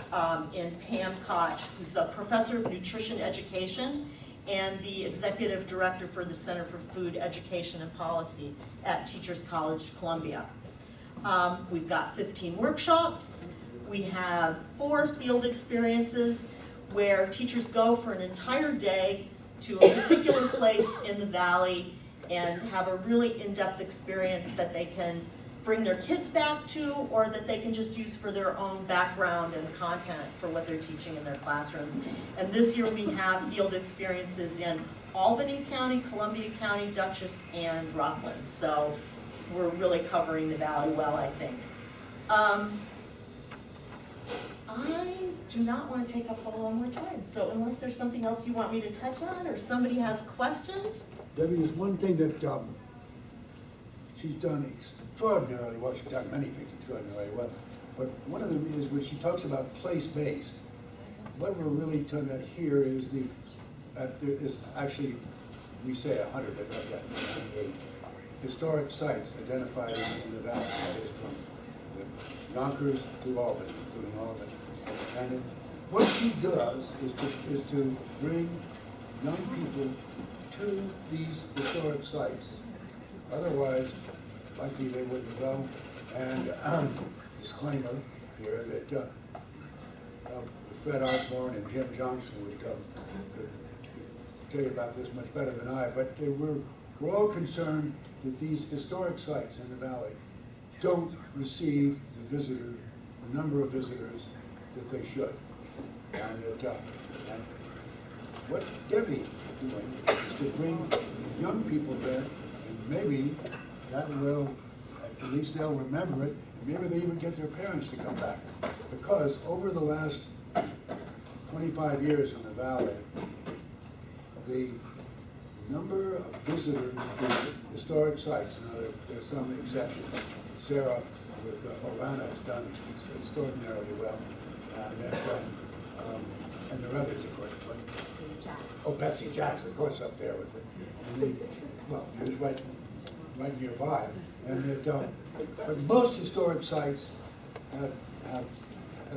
in Pam Koch, who's the Professor of Nutrition Education and the Executive Director for the Center for Food Education and Policy at Teachers College, Columbia. We've got 15 workshops. We have 4 field experiences where teachers go for an entire day to a particular place in the Valley and have a really in-depth experience that they can bring their kids back to, or that they can just use for their own background and content for what they're teaching in their classrooms. And this year we have field experiences in Albany County, Columbia County, Dutchess, and Rockland. So we're really covering the Valley well, I think. I do not want to take up a lot more time, so unless there's something else you want me to touch on, or somebody has questions? Debbie, there's one thing that she's done extraordinarily well. She's done many things extraordinarily well, but one of them is when she talks about place-based. What we're really talking about here is is actually, we say 100, but not yet, 98 historic sites identified in the Valley. That is from the Yonkers to Albany, including Albany. And what she does is to bring young people to these historic sites. Otherwise, likely they wouldn't go. And disclaimer here that Fred Osborne and Jim Johnson could tell you about this much better than I, but we're all concerned that these historic sites in the Valley don't receive the number of visitors that they should. And what Debbie is doing is to bring young people there, and maybe that will, at least they'll remember it, and maybe they even get their parents to come back. Because over the last 25 years in the Valley, the number of visitors to historic sites, now there's some exceptions. Sarah with Orlana has done extraordinarily well, and there are others, of course. But, Betsy Jacks, of course, up there with it. Well, he was right nearby. And but most historic sites have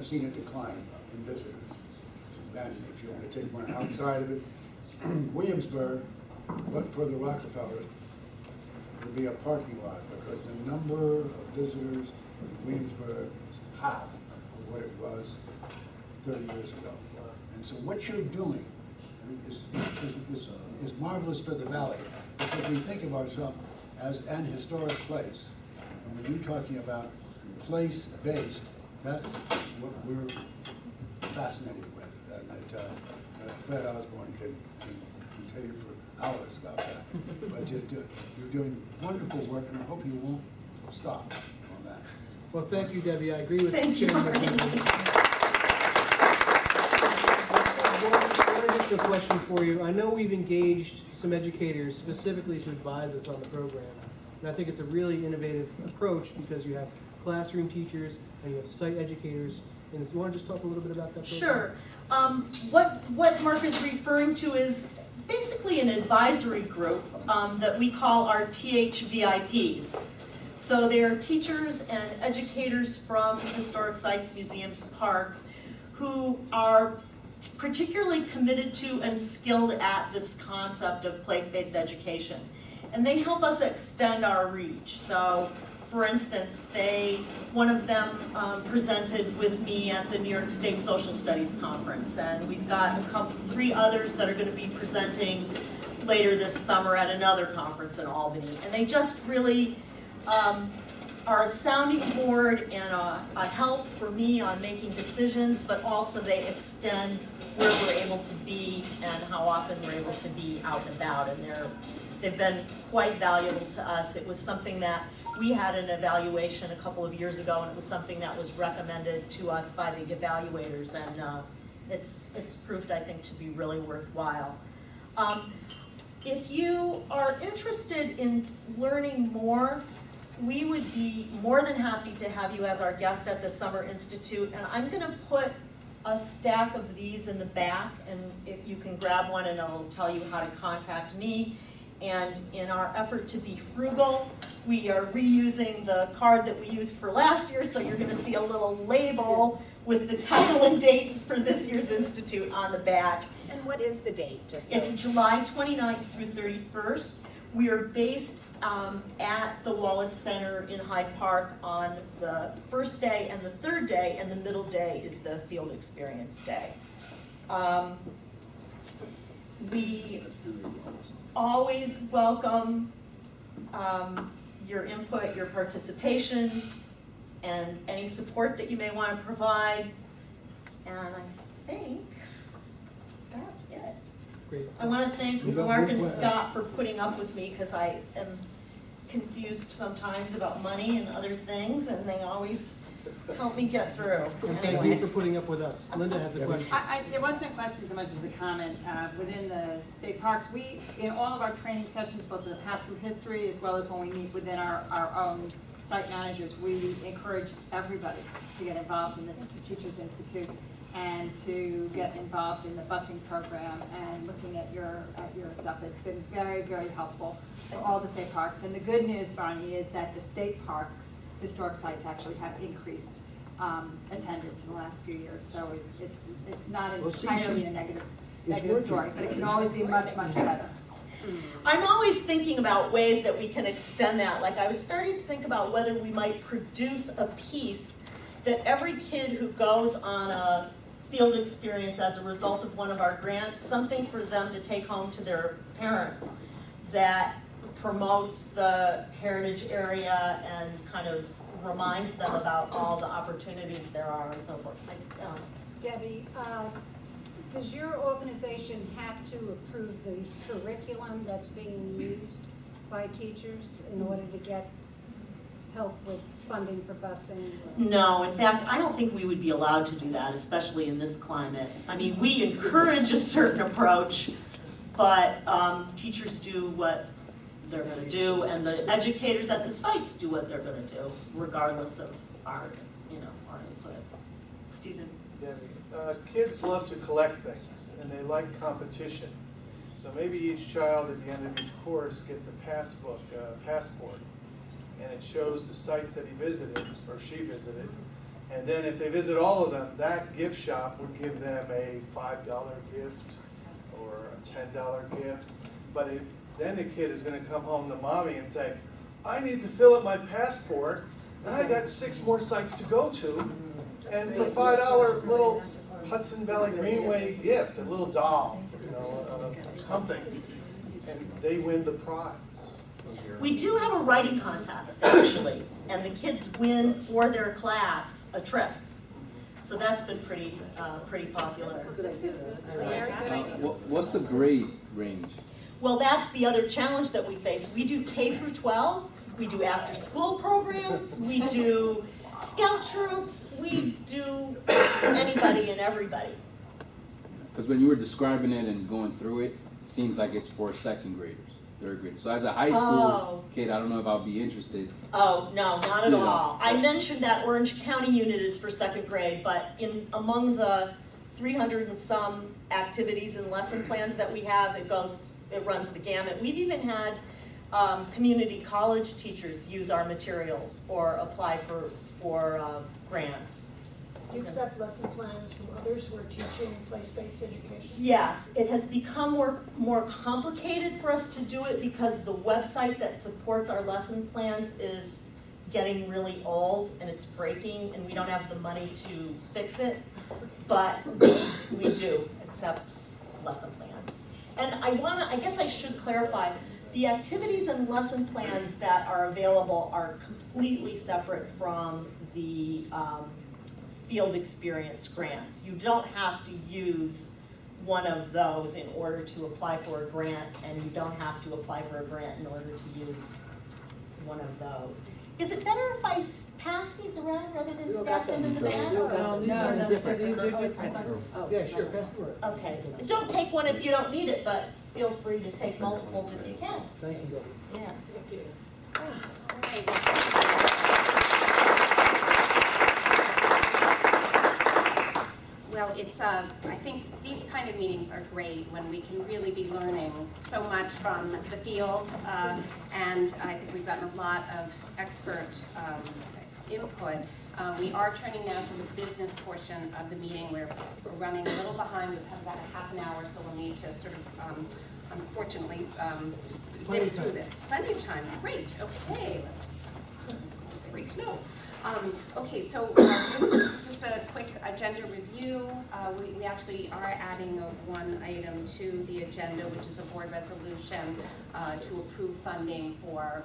seen a decline in visitors. And if you want to take one outside of it, Williamsburg, but for the Rockefeller, would be a parking lot, because the number of visitors in Williamsburg is half of what it was 30 years ago. And so what you're doing is marvelous for the Valley, because we think of ourselves as an historic place. And when you're talking about place-based, that's what we're fascinated with. And Fred Osborne can tell you for hours about that. But you're doing wonderful work, and I hope you won't stop on that. Well, thank you, Debbie. I agree with Thank you, Chairman. One additional question for you. I know we've engaged some educators specifically to advise us on the program. And I think it's a really innovative approach, because you have classroom teachers and you have site educators. And you want to just talk a little bit about that program? Sure. What Mark is referring to is basically an advisory group that we call our THVIPs. So they're teachers and educators from historic sites, museums, parks, who are particularly committed to and skilled at this concept of place-based education. And they help us extend our reach. So for instance, one of them presented with me at the New York State Social Studies Conference, and we've got three others that are going to be presenting later this summer at another conference in Albany. And they just really are a sounding board and a help for me on making decisions, but also they extend where we're able to be and how often we're able to be out and about. And they've been quite valuable to us. It was something that we had an evaluation a couple of years ago, and it was something that was recommended to us by the evaluators, and it's proved, I think, to be really worthwhile. If you are interested in learning more, we would be more than happy to have you as our guest at the Summer Institute, and I'm going to put a stack of these in the back, and if you can grab one and it'll tell you how to contact me. And in our effort to be frugal, we are reusing the card that we used for last year, so you're going to see a little label with the title and dates for this year's Institute on the back. And what is the date? It's July 29th through 31st. We are based at the Wallace Center in Hyde Park on the first day and the third day, and the middle day is the field experience day. We always welcome your input, your participation, and any support that you may want to provide. And I think that's it. Great. I want to thank Mark and Scott for putting up with me, because I am confused sometimes about money and other things, and they always help me get through. Thank you for putting up with us. Linda has a question. There wasn't a question so much as a comment. Within the state parks, we, in all of our training sessions, both the path through history as well as when we meet within our own site managers, we encourage everybody to get involved in the Teachers Institute and to get involved in the busing program and looking at your stuff. It's been very, very helpful for all the state parks. And the good news, Barney, is that the state parks, historic sites, actually have increased attendance in the last few years. So it's not entirely a negative story, but it can always be much, much better. I'm always thinking about ways that we can extend that. Like, I was starting to think about whether we might produce a piece that every kid who goes on a field experience as a result of one of our grants, something for them to take home to their parents that promotes the heritage area and kind of reminds them about all the opportunities there are and so forth. Debbie, does your organization have to approve the curriculum that's being used by teachers in order to get help with funding for busing? No, in fact, I don't think we would be allowed to do that, especially in this climate. I mean, we encourage a certain approach, but teachers do what they're going to do, and the educators at the sites do what they're going to do, regardless of our input. Stephen? Debbie, kids love to collect things, and they like competition. So maybe each child at the end of each course gets a passport, and it shows the sites that he visited, or she visited. And then if they visit all of them, that gift shop would give them a $5 gift or a $10 gift. But then the kid is going to come home to mommy and say, I need to fill up my passport, and I got 6 more sites to go to. And for $5 little Hudson Valley Greenway gift, a little doll, something, and they win the prize. We do have a writing contest, actually, and the kids win for their class a trip. So that's been pretty popular. What's the grade range? Well, that's the other challenge that we face. We do K through 12, we do after-school programs, we do scout troops, we do anybody and everybody. Because when you were describing it and going through it, it seems like it's for second graders, third graders. So as a high school kid, I don't know if I'll be interested. Oh, no, not at all. I mentioned that Orange County unit is for second grade, but among the 300 and some activities and lesson plans that we have, it runs the gamut. We've even had community college teachers use our materials or apply for grants. Do you accept lesson plans from others who are teaching place-based education? Yes, it has become more complicated for us to do it because the website that supports our lesson plans is getting really old and it's breaking and we don't have the money to fix it, but we do accept lesson plans. And I guess I should clarify, the activities and lesson plans that are available are completely separate from the field experience grants. You don't have to use one of those in order to apply for a grant, and you don't have to apply for a grant in order to use one of those. Is it better if I pass these around rather than stack them in the bag? Yeah, sure, pass the word. Okay, don't take one if you don't need it, but feel free to take multiples if you can. Thank you, Debbie. Yeah. Thank you. Well, it's, I think these kind of meetings are great when we can really be learning so much from the field, and I think we've gotten a lot of expert input. We are turning now to the business portion of the meeting. We're running a little behind. We have about a half an hour, so we'll need to sort of, unfortunately, zip through this. Plenty of time. Great. Okay. Let's very slow. Okay, so just a quick agenda review. We actually are adding one item to the agenda, which is a board resolution to approve funding for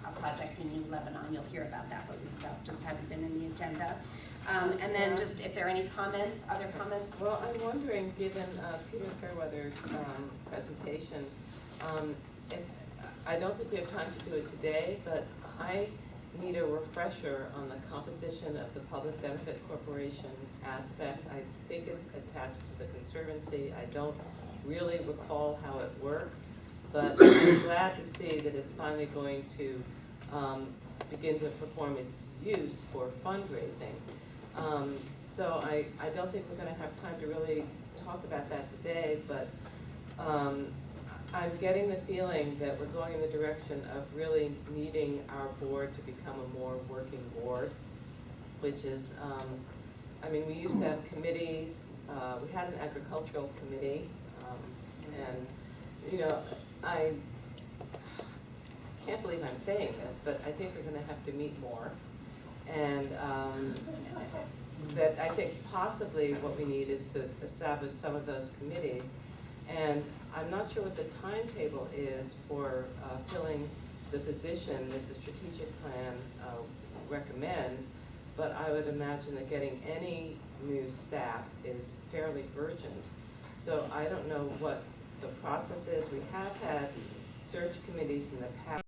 a project in New Lebanon. You'll hear about that, but that just hadn't been in the agenda. And then just if there are any comments, other comments? Well, I'm wondering, given Peter Fairweather's presentation, if, I don't think we have time to do it today, but I need a refresher on the composition of the public benefit corporation aspect. I think it's attached to the Conservancy. I don't really recall how it works, but I'm glad to see that it's finally going to begin to perform its use for fundraising. So I don't think we're going to have time to really talk about that today, but I'm getting the feeling that we're going in the direction of really needing our board to become a more working board, which is, I mean, we used to have committees. We had an agricultural committee, and, you know, I can't believe I'm saying this, but I think we're going to have to meet more. And that I think possibly what we need is to establish some of those committees. And I'm not sure what the timetable is for filling the position that the strategic plan recommends, but I would imagine that getting any new staff is fairly urgent. So I don't know what the process is. We have had search committees in the past.